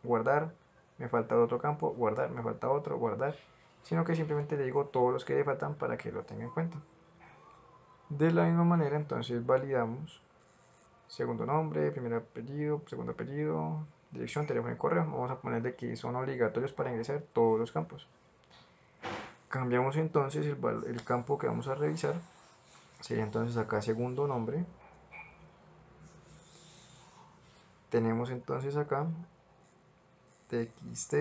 guardar, me falta otro campo, guardar, me falta otro, guardar, sino que simplemente le digo todos los que le faltan para que lo tenga en cuenta. De la misma manera entonces validamos segundo nombre, primer apellido, segundo apellido, dirección, teléfono y correo. Vamos a ponerle que son obligatorios para ingresar todos los campos. Cambiamos entonces el campo que vamos a revisar. Sería entonces acá segundo nombre. Tenemos entonces acá txt,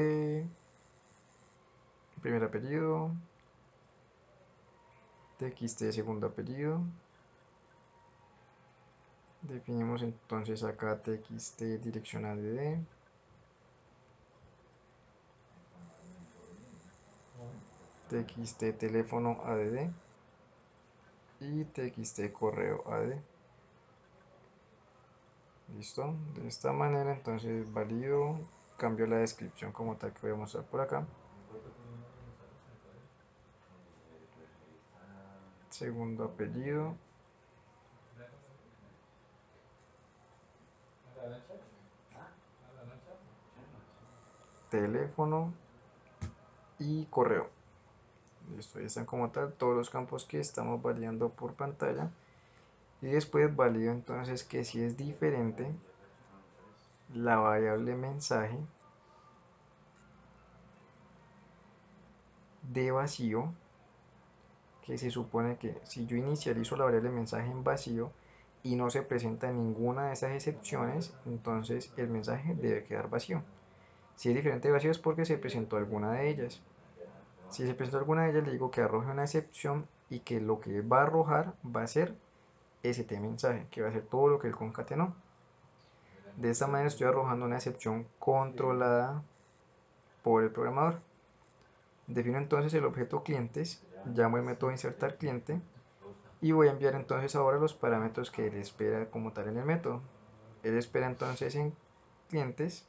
primer apellido, txt segundo apellido, Definimos entonces acá txt dirección add, txt teléfono add y txt correo add. Listo, de esta manera entonces valido, cambio la descripción como tal que voy a mostrar por acá. Segundo apellido, teléfono y correo. Listo, ya están como tal todos los campos que estamos validando por pantalla. Y después valido entonces que si es diferente la variable mensaje de vacío, que se supone que si yo inicializo la variable mensaje en vacío y no se presenta ninguna de esas excepciones, entonces el mensaje debe quedar vacío. Si es diferente de vacío es porque se presentó alguna de ellas. Si se presentó alguna de ellas, le digo que arroje una excepción y que lo que va a arrojar va a ser st mensaje, que va a ser todo lo que él concatenó. De esta manera estoy arrojando una excepción controlada por el programador. Defino entonces el objeto clientes, llamo el método insertar cliente y voy a enviar entonces ahora los parámetros que él espera como tal en el método. Él espera entonces en clientes,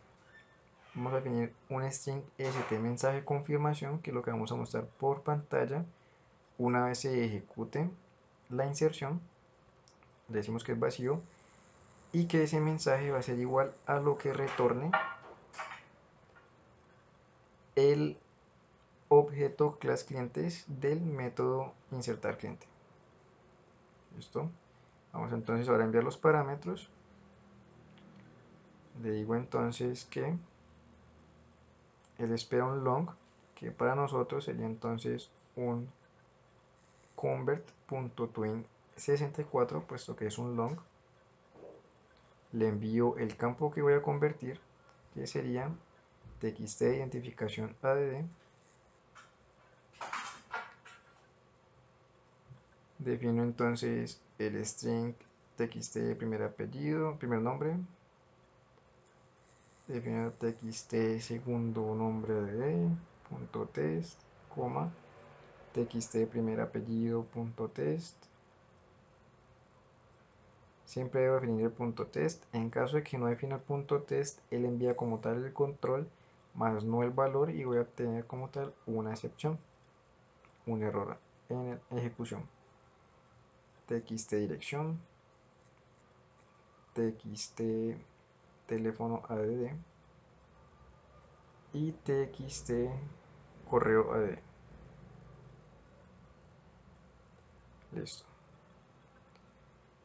vamos a definir un string st mensaje confirmación, que es lo que vamos a mostrar por pantalla una vez se ejecute la inserción. Le decimos que es vacío y que ese mensaje va a ser igual a lo que retorne el objeto class clientes del método insertar cliente. ¿Listo? Vamos entonces ahora a enviar los parámetros. Le digo entonces que él espera un long, que para nosotros sería entonces un convert.tween64, puesto que es un long. Le envío el campo que voy a convertir, que sería txt identificación add. Defino entonces el string txt primer apellido, primer nombre. Defino txt segundo nombre de punto test, coma, txt primer apellido punto test. Siempre debo definir el punto test. En caso de que no defina el punto test, él envía como tal el control más no el valor y voy a obtener como tal una excepción, un error en ejecución. Txt dirección, txt teléfono add y txt correo add. Listo.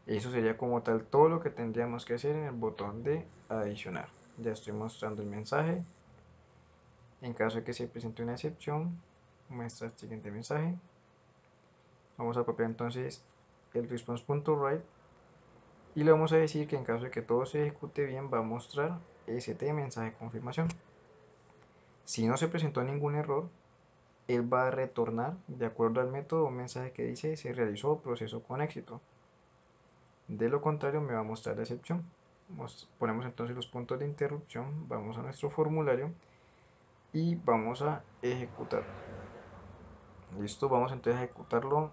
Eso sería como tal todo lo que tendríamos que hacer en el botón de adicionar. Ya estoy mostrando el mensaje. En caso de que se presente una excepción, muestra el siguiente mensaje. Vamos a copiar entonces el response.write y le vamos a decir que en caso de que todo se ejecute bien va a mostrar st mensaje de confirmación. Si no se presentó ningún error, él va a retornar de acuerdo al método un mensaje que dice se realizó proceso con éxito. De lo contrario me va a mostrar la excepción. Ponemos entonces los puntos de interrupción, vamos a nuestro formulario y vamos a ejecutar. Listo, vamos entonces a ejecutarlo.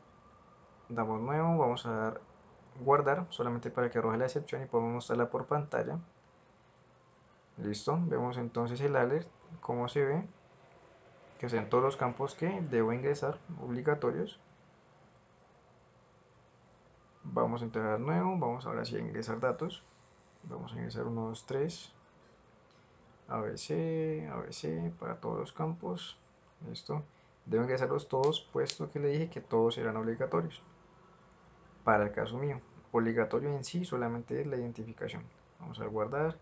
Damos nuevo, vamos a dar guardar solamente para que arroje la excepción y podemos mostrarla por pantalla. Listo, vemos entonces el alert, como se ve, que son todos los campos que debo ingresar obligatorios. Vamos a entrar nuevo, vamos ahora sí a ingresar datos. Vamos a ingresar 1, 2, 3, ABC, ABC para todos los campos. Listo. Debo ingresarlos todos, puesto que le dije que todos serán obligatorios. Para el caso mío, obligatorio en sí solamente es la identificación. Vamos a guardar.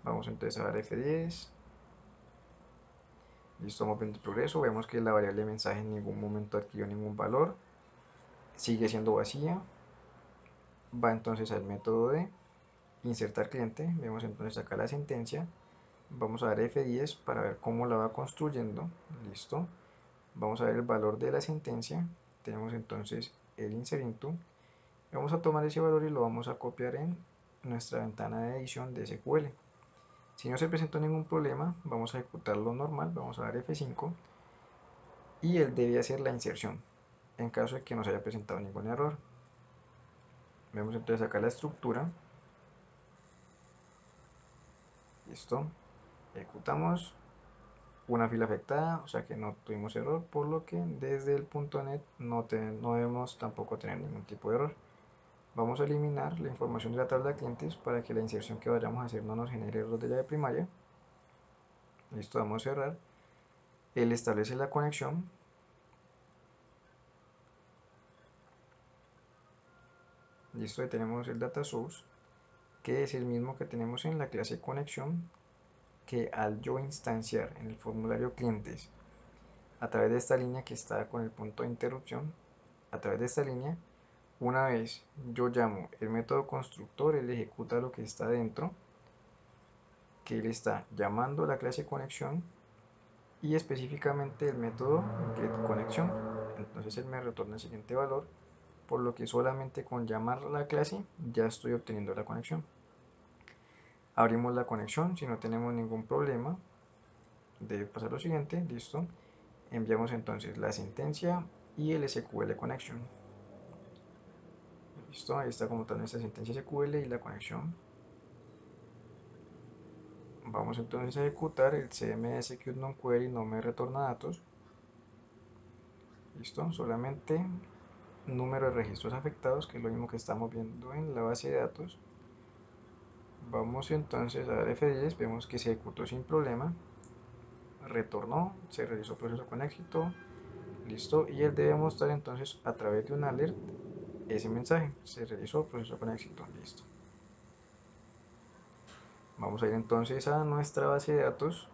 Vamos entonces a dar F10. Listo, vamos viendo el progreso. Vemos que la variable mensaje en ningún momento adquirió ningún valor. Sigue siendo vacía. Va entonces al método de insertar cliente. Vemos entonces acá la sentencia. Vamos a dar F10 para ver cómo la va construyendo. Listo. Vamos a ver el valor de la sentencia. Tenemos entonces el insert into Vamos a tomar ese valor y lo vamos a copiar en nuestra ventana de edición de SQL. Si no se presentó ningún problema, vamos a ejecutarlo normal, vamos a dar F5 y él debe hacer la inserción en caso de que no se haya presentado ningún error. Vemos entonces acá la estructura. Listo. Ejecutamos una fila afectada, o sea que no tuvimos error, por lo que desde el .NET no debemos tampoco tener ningún tipo de error. Vamos a eliminar la información de la tabla de clientes para que la inserción que vayamos a hacer no nos genere error de llave primaria. Listo, vamos a cerrar. Él establece la conexión. Listo, ahí tenemos el data source, que es el mismo que tenemos en la clase conexión, que al yo instanciar en el formulario clientes a través de esta línea que está con el punto de interrupción, a través de esta línea, una vez yo llamo el método constructor, él ejecuta lo que está dentro, que él está llamando la clase conexión y específicamente el método getConnection. Entonces él me retorna el siguiente valor, por lo que solamente con llamar la clase ya estoy obteniendo la conexión. Abrimos la conexión si no tenemos ningún problema. Debe pasar lo siguiente, listo. Enviamos entonces la sentencia y el SQL connection. Listo, ahí está como tal nuestra sentencia SQL y la conexión. Vamos entonces a ejecutar el CMS execute non-query, no me retorna datos. Listo, solamente número de registros afectados, que es lo mismo que estamos viendo en la base de datos. Vamos entonces a dar F10, vemos que se ejecutó sin problema, retornó, se realizó el proceso con éxito, listo, y él debe mostrar entonces a través de un alert ese mensaje, se realizó el proceso con éxito, listo. Vamos a ir entonces a nuestra base de datos,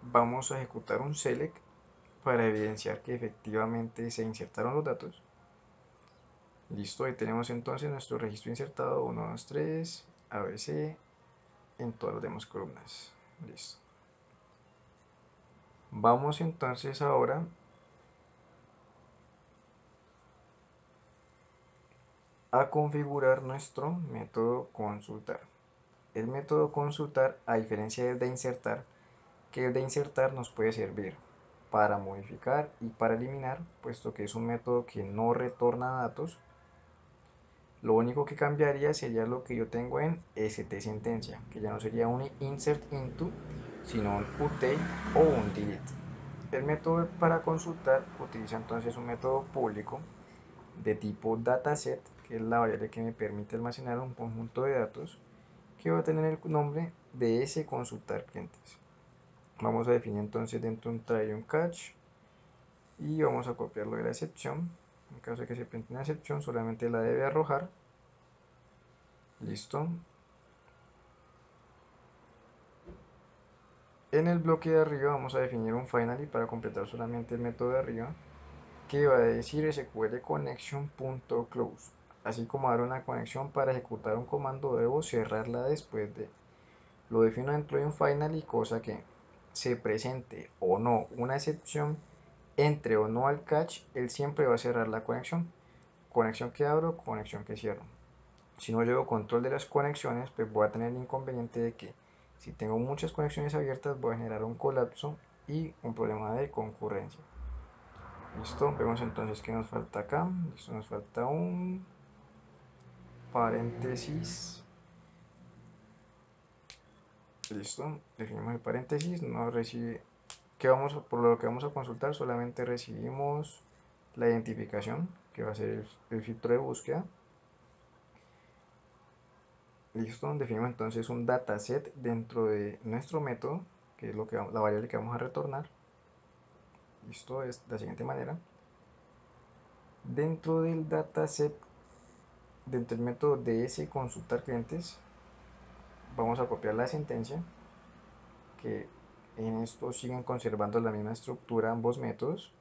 vamos a ejecutar un select para evidenciar que efectivamente se insertaron los datos. Listo, ahí tenemos entonces nuestro registro insertado 1, 2, 3, ABC en todas las demás columnas. Listo. Vamos entonces ahora a configurar nuestro método consultar. El método consultar, a diferencia del de insertar, que el de insertar nos puede servir para modificar y para eliminar, puesto que es un método que no retorna datos. Lo único que cambiaría sería lo que yo tengo en ST-sentencia, que ya no sería un insert into, sino un update o un delete. El método para consultar utiliza entonces un método público de tipo dataset, que es la variable que me permite almacenar un conjunto de datos que va a tener el nombre de ese consultar clientes. Vamos a definir entonces dentro de un try un catch y vamos a copiarlo de la excepción. En caso de que se presente una excepción, solamente la debe arrojar. Listo. En el bloque de arriba vamos a definir un finally para completar solamente el método de arriba, que va a decir sqlconnection.close. Así como dar una conexión para ejecutar un comando, debo cerrarla después de. Lo defino dentro de un finally, cosa que se presente o no una excepción, entre o no al catch, él siempre va a cerrar la conexión. Conexión que abro, conexión que cierro. Si no llevo control de las conexiones, pues voy a tener el inconveniente de que si tengo muchas conexiones abiertas voy a generar un colapso y un problema de concurrencia. Listo, vemos entonces que nos falta acá. Listo, nos falta un paréntesis. Listo, definimos el paréntesis, no recibe, por lo que vamos a consultar solamente recibimos la identificación, que va a ser el filtro de búsqueda. Listo, definimos entonces un dataset dentro de nuestro método, que es la variable que vamos a retornar. Listo, es de la siguiente manera. Dentro del dataset, dentro del método ds consultar clientes, vamos a copiar la sentencia, que en esto siguen conservando la misma estructura ambos métodos.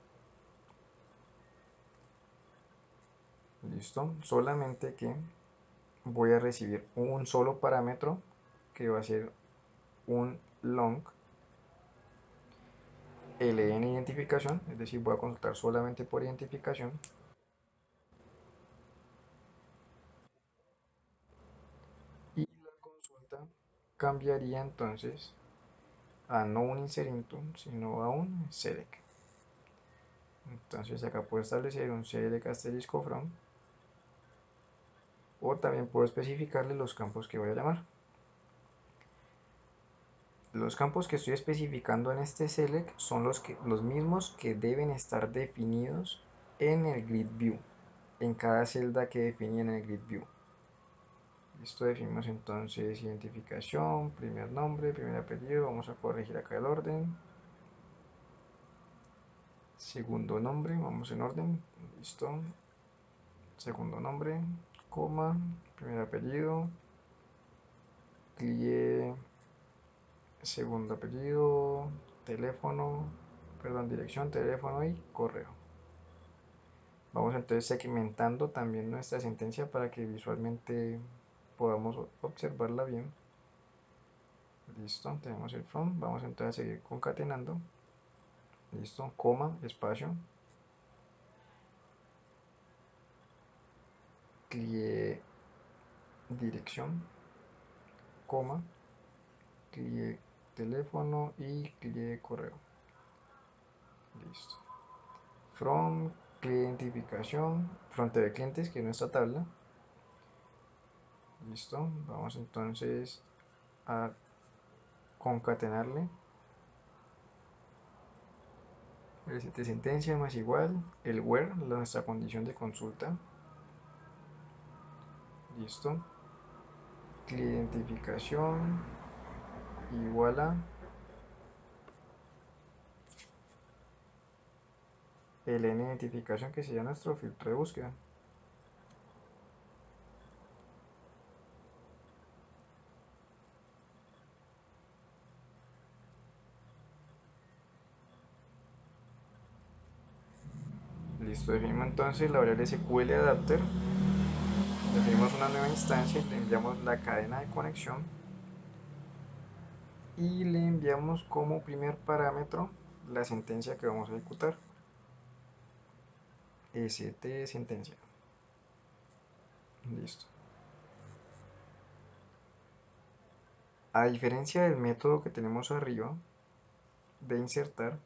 Listo, solamente que voy a recibir un solo parámetro que va a ser un long ln identificación, es decir, voy a consultar solamente por identificación. cambiaría entonces a no un insert into, sino a un select. Entonces acá puedo establecer un select asterisco from, o también puedo especificarle los campos que voy a llamar. Los campos que estoy especificando en este select son los mismos que deben estar definidos en el grid view, en cada celda que definí en el grid view. Listo, definimos entonces identificación, primer nombre, primer apellido, vamos a corregir acá el orden. Segundo nombre, vamos en orden, listo. Segundo nombre, coma, primer apellido, CLIE, segundo apellido, teléfono, perdón, dirección, teléfono y correo. Vamos entonces segmentando también nuestra sentencia para que visualmente podamos observarla bien. Listo, tenemos el from, vamos entonces a seguir concatenando. Listo, coma, espacio, CLIE dirección, coma, CLIE teléfono y CLIE correo. Listo. From, CLIE identificación, frontera de clientes, que es nuestra tabla. Listo, vamos entonces a concatenarle el set de sentencia más igual, el where, nuestra condición de consulta. Listo. CLIE identificación igual a el n identificación, que sería nuestro filtro de búsqueda. Listo, definimos entonces la variable SQL adapter, definimos una nueva instancia y le enviamos la cadena de conexión y le enviamos como primer parámetro la sentencia que vamos a ejecutar, st sentencia. Listo. A diferencia del método que tenemos arriba de insertar,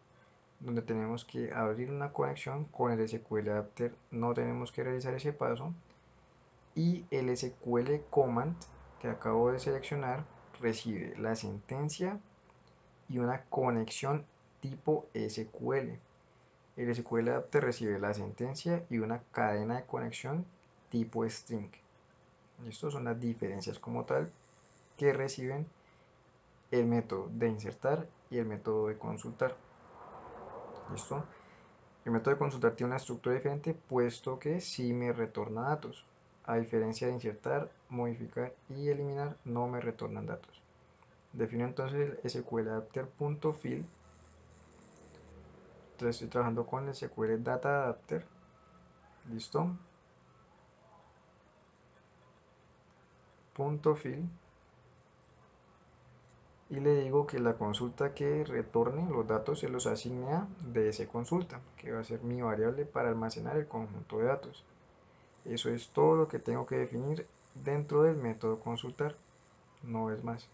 donde tenemos que abrir una conexión, con el SQL Adapter no tenemos que realizar ese paso, y el SQL Command que acabo de seleccionar recibe la sentencia y una conexión tipo SQL. El SQL Adapter recibe la sentencia y una cadena de conexión tipo string. Estas son las diferencias como tal que reciben el método de insertar y el método de consultar. ¿Listo? El método de consultar tiene una estructura diferente, puesto que sí me retorna datos. A diferencia de insertar, modificar y eliminar, no me retornan datos. Defino entonces el SQL Adapter.fill. Entonces estoy trabajando con el SQL Data Adapter. Listo. .fill. Y le digo que la consulta que retorne los datos se los asigne a ds consulta, que va a ser mi variable para almacenar el conjunto de datos. Eso es todo lo que tengo que definir dentro del método consultar, no es más.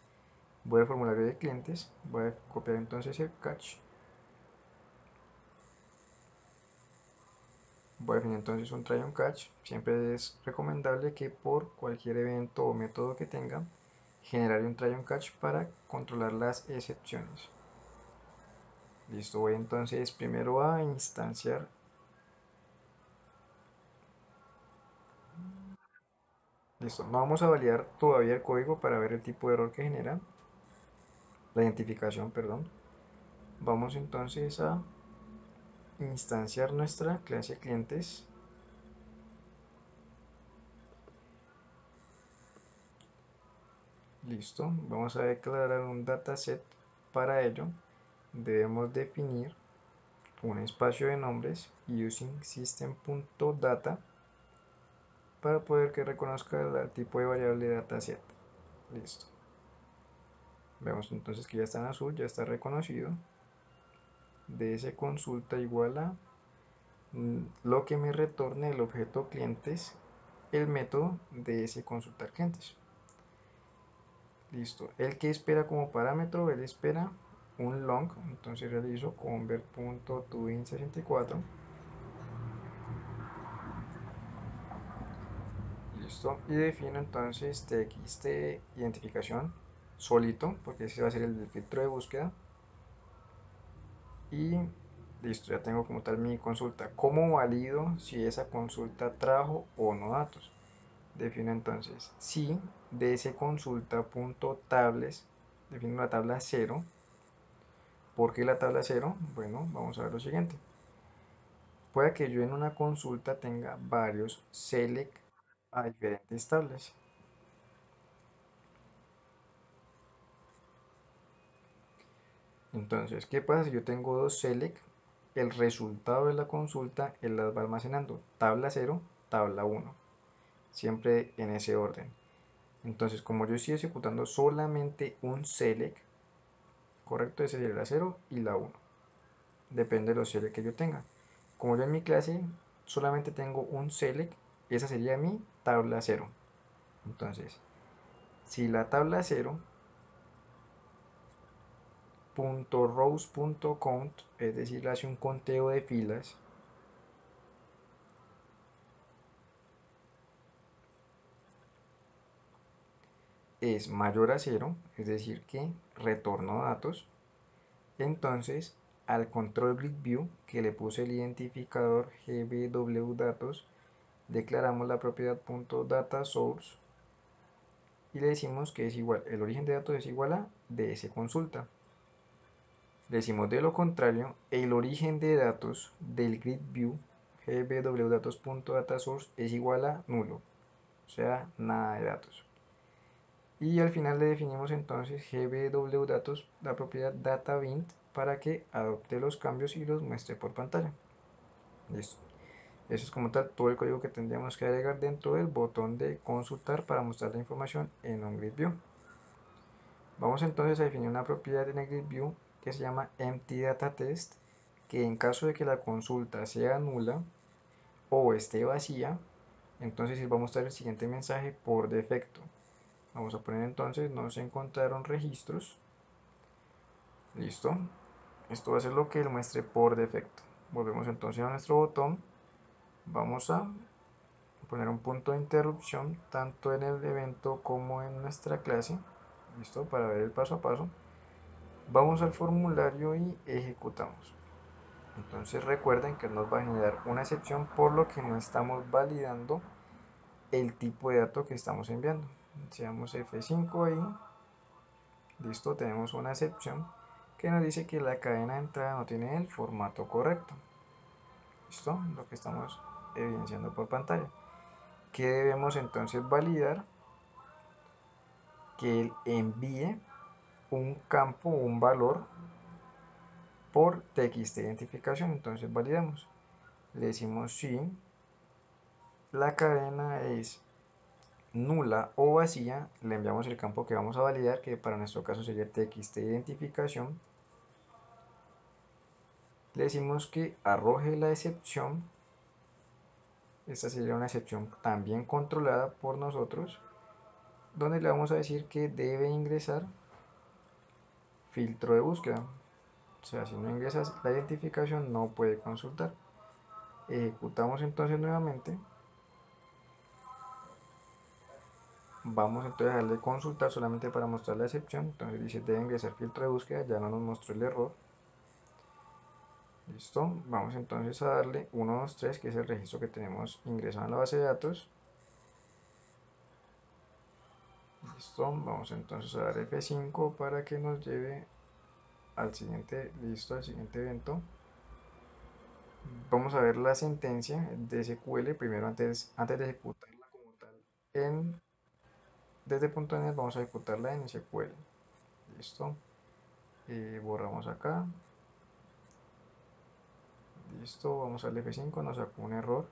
Voy al formulario de clientes, voy a copiar entonces el catch, voy a definir entonces un try on catch. Siempre es recomendable que por cualquier evento o método que tenga, generar un try on catch para controlar las excepciones. Listo, voy entonces primero a instanciar. Listo, no vamos a validar todavía el código para ver el tipo de error que genera, la identificación, perdón. Vamos entonces a instanciar nuestra clase clientes. Listo, vamos a declarar un dataset. Para ello debemos definir un espacio de nombres using system.data para poder que reconozca el tipo de variable dataset. Listo. Vemos entonces que ya está en azul, ya está reconocido. ds consulta igual a lo que me retorne el objeto clientes, el método ds consultar clientes. Listo. El que espera como parámetro, él espera un long, entonces realizo convert.toInt64. Listo. Y defino entonces txt identificación solito, porque ese va a ser el del filtro de búsqueda. Y listo, ya tengo como tal mi consulta. ¿Cómo valido si esa consulta trajo o no datos? Defino entonces si de ese consulta.tables, defino la tabla 0. ¿Por qué la tabla 0? Bueno, vamos a ver lo siguiente. Puede que yo en una consulta tenga varios select a diferentes tablas. Entonces, ¿qué pasa si yo tengo dos select? El resultado de la consulta él las va almacenando. Tabla 0, tabla 1. Siempre en ese orden. Entonces, como yo estoy ejecutando solamente un select, correcto, ese sería la 0 y la 1. Depende de los select que yo tenga. Como yo en mi clase solamente tengo un select, esa sería mi tabla 0. Entonces, si la tabla 0 .rows.count, es decir, hace un conteo de filas, es mayor a 0, es decir, que retorno datos, entonces al control grid view que le puse el identificador gbwDatos, declaramos la propiedad .dataSource y le decimos que es igual, el origen de datos es igual a dsConsulta. Le decimos de lo contrario, el origen de datos del grid view gbwDatos.dataSource es igual a nulo, o sea, nada de datos. Y al final le definimos entonces gbwDatos, la propiedad DataBint, para que adopte los cambios y los muestre por pantalla. Listo. Eso es como tal todo el código que tendríamos que agregar dentro del botón de consultar para mostrar la información en un grid view. Vamos entonces a definir una propiedad en el grid view que se llama emptyDataTest, que en caso de que la consulta sea nula o esté vacía, entonces va a mostrar el siguiente mensaje por defecto. Vamos a poner entonces no se encontraron registros. Listo. Esto va a ser lo que él muestre por defecto. Volvemos entonces a nuestro botón. Vamos a poner un punto de interrupción tanto en el evento como en nuestra clase. Listo, para ver el paso a paso. Vamos al formulario y ejecutamos. Entonces recuerden que nos va a generar una excepción por lo que no estamos validando el tipo de dato que estamos enviando. Seamos F5 ahí. Listo, tenemos una excepción que nos dice que la cadena de entrada no tiene el formato correcto. Listo, lo que estamos evidenciando por pantalla. ¿Qué debemos entonces validar? Que él envíe un campo, un valor por txt identificación. Entonces validamos. Le decimos si la cadena es nula o vacía, le enviamos el campo que vamos a validar, que para nuestro caso sería txt identificación. Le decimos que arroje la excepción. Esta sería una excepción también controlada por nosotros, donde le vamos a decir que debe ingresar filtro de búsqueda. O sea, si no ingresas la identificación no puede consultar. Ejecutamos entonces nuevamente. Vamos entonces a darle consultar solamente para mostrar la excepción. Entonces dice debe ingresar filtro de búsqueda, ya no nos mostró el error. Listo, vamos entonces a darle 123, que es el registro que tenemos ingresado en la base de datos. Listo, vamos entonces a dar F5 para que nos lleve al siguiente, listo, al siguiente evento. Vamos a ver la sentencia de SQL primero antes de ejecutarla como tal desde .NET. Vamos a ejecutarla en SQL. Listo, borramos acá. Listo, vamos al F5, nos sacó un error.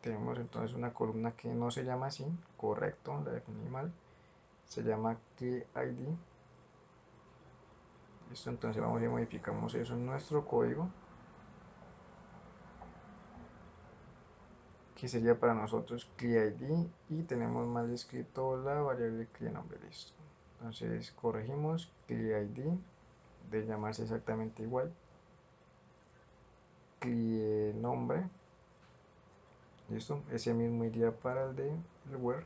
Tenemos entonces una columna que no se llama así, correcto, la definí mal. Se llama KeyID. Listo, entonces vamos y modificamos eso en nuestro código, que sería para nosotros ClearID, y tenemos mal escrito la variable ClearNumber. Listo. Entonces corregimos ClickID de llamarse exactamente igual, nombre, listo, ese mismo iría para el de el where.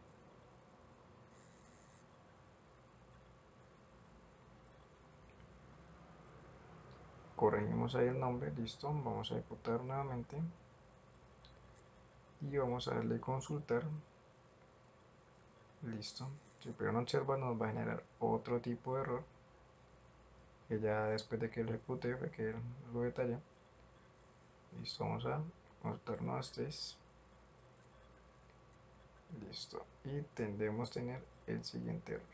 Corregimos ahí el nombre, listo, vamos a ejecutar nuevamente y vamos a darle consultar, listo. Si pudieron observar, nos va a generar otro tipo de error que ya después de que lo ejecute fue que lo detalla. Listo, vamos a consultarnos test, listo, y tendremos a tener el siguiente error.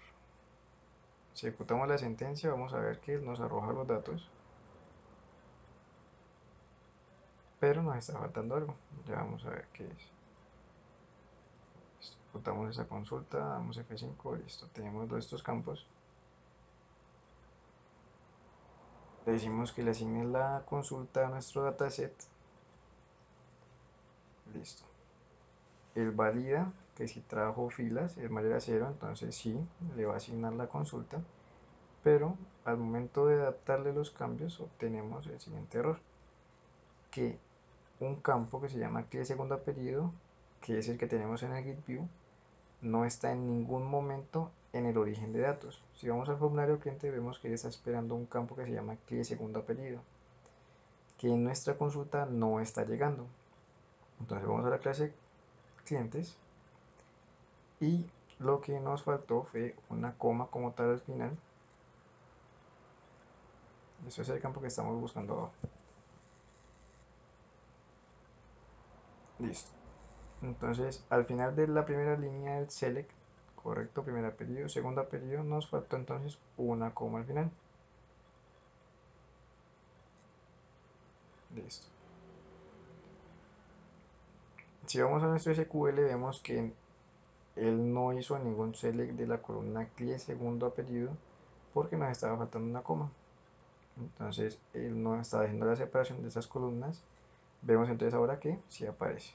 Si ejecutamos la sentencia, vamos a ver que nos arroja los datos, pero nos está faltando algo. Ya vamos a ver qué es. Ejecutamos esa consulta, damos F5, listo, tenemos todos estos campos. Le decimos que le asigne la consulta a nuestro dataset, listo. Él valida que si trajo filas es mayor a 0, entonces sí, le va a asignar la consulta, pero al momento de adaptarle los cambios obtenemos el siguiente error, que un campo que se llama clic segundo apellido, que es el que tenemos en el git view, no está en ningún momento en el origen de datos. Si vamos al formulario cliente vemos que él está esperando un campo que se llama clic segundo apellido, que en nuestra consulta no está llegando. Entonces vamos a la clase clientes y lo que nos faltó fue una coma como tal al final. Eso es el campo que estamos buscando abajo. Listo. Entonces al final de la primera línea del select, correcto, primer apellido, segundo apellido, nos faltó entonces una coma al final. Listo. Si vamos a nuestro SQL vemos que él no hizo ningún select de la columna CLIE segundo apellido porque nos estaba faltando una coma. Entonces él no está haciendo la separación de esas columnas. Vemos entonces ahora que sí aparece.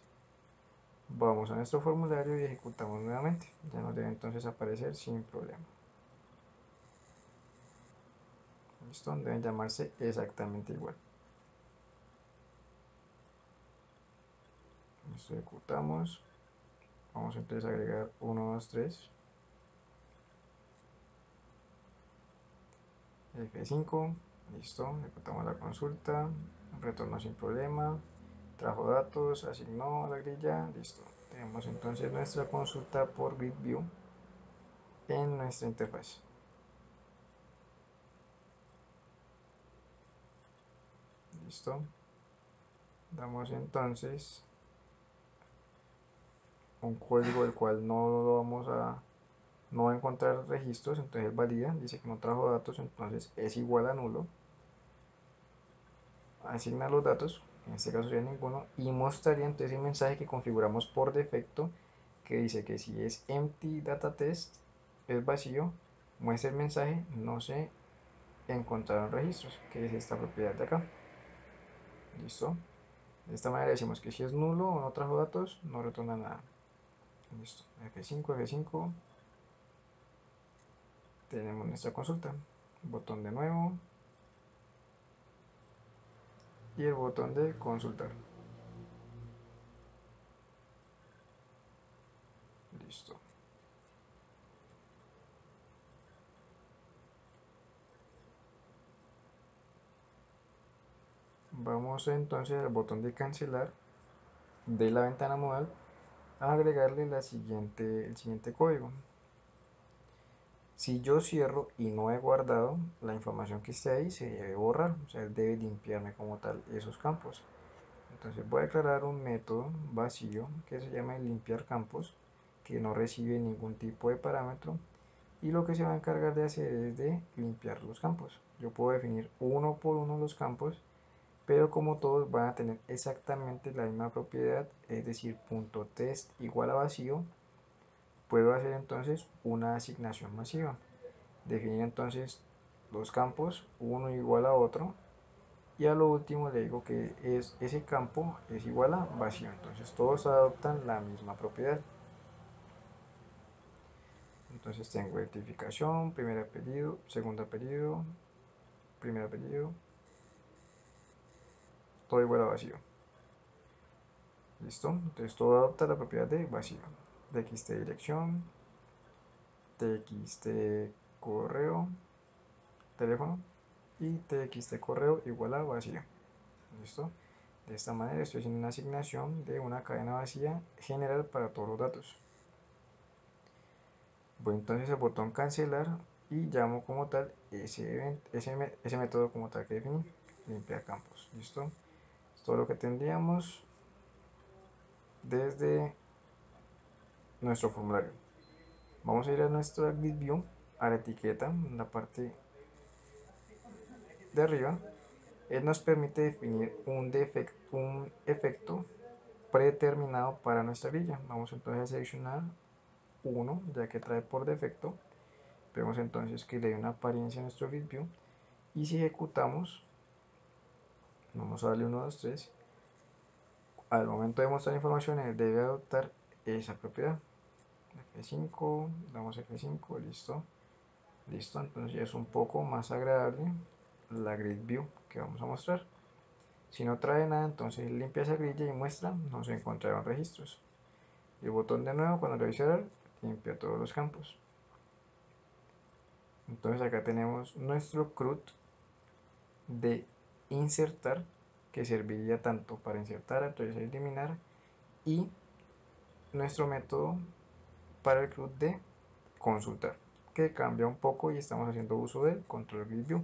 Vamos a nuestro formulario y ejecutamos nuevamente. Ya nos debe entonces aparecer sin problema. Listo, deben llamarse exactamente igual. Listo, ejecutamos. Vamos entonces a agregar 1, 2, 3. F5. Listo, ejecutamos la consulta. Retornó sin problema. Trajo datos, asignó la grilla. Listo. Tenemos entonces nuestra consulta por grid view en nuestra interfaz. Listo. Damos entonces un código del cual no lo vamos a no va a encontrar registros, entonces valida, dice que no trajo datos, entonces es igual a nulo, asigna los datos, en este caso sería ninguno, y mostraría entonces el mensaje que configuramos por defecto, que dice que si es empty data test, es vacío, muestra el mensaje, no se encontraron registros, que es esta propiedad de acá. Listo. De esta manera decimos que si es nulo o no trajo datos, no retorna nada. Listo. F5, F5. Tenemos nuestra consulta. Botón de nuevo. Y el botón de consultar. Listo. Vamos entonces al botón de cancelar de la ventana modal a agregarle el siguiente código. Si yo cierro y no he guardado, la información que esté ahí se debe borrar, o sea, él debe limpiarme como tal esos campos. Entonces voy a declarar un método vacío que se llama limpiar campos, que no recibe ningún tipo de parámetro, y lo que se va a encargar de hacer es de limpiar los campos. Yo puedo definir uno por uno los campos, pero como todos van a tener exactamente la misma propiedad, es decir, punto test igual a vacío, puedo hacer entonces una asignación masiva. Definir entonces los campos uno igual a otro, y a lo último le digo que ese campo es igual a vacío, entonces todos adoptan la misma propiedad. Entonces tengo identificación, primer apellido, segundo apellido, primer apellido, todo igual a vacío. ¿Listo? Entonces todo adopta la propiedad de vacío. Txt dirección, txt correo, teléfono y txt correo igual a vacío. ¿Listo? De esta manera estoy haciendo una asignación de una cadena vacía general para todos los datos. Voy entonces al botón cancelar y llamo como tal ese método como tal que definí, limpiar campos. ¿Listo? Es todo lo que tendríamos desde nuestro formulario. Vamos a ir a nuestra grid view, a la etiqueta, en la parte de arriba. Él nos permite definir un efecto predeterminado para nuestra grilla. Vamos entonces a seleccionar uno, ya que trae por defecto. Vemos entonces que le da una apariencia a nuestro grid view. Y si ejecutamos, vamos a darle 1, 2, 3. Al momento de mostrar información, él debe adoptar esa propiedad. F5, damos F5, listo. Listo, entonces ya es un poco más agradable la grid view que vamos a mostrar. Si no trae nada, entonces limpia esa grilla y muestra, no se encontraron registros. El botón de nuevo, cuando lo cerrar, limpia todos los campos. Entonces acá tenemos nuestro CRUD de insertar, que serviría tanto para insertar, actualizar y eliminar, y nuestro método para el CRUD de consultar, que cambia un poco y estamos haciendo uso del control grid view.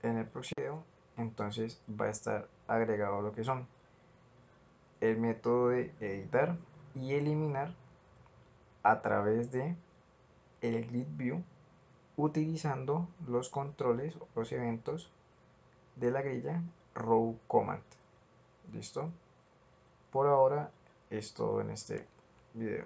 En el próximo video entonces va a estar agregado lo que son el método de editar y eliminar a través de el grid view utilizando los controles o los eventos de la grilla row command. ¿Listo? Por ahora es todo en este video.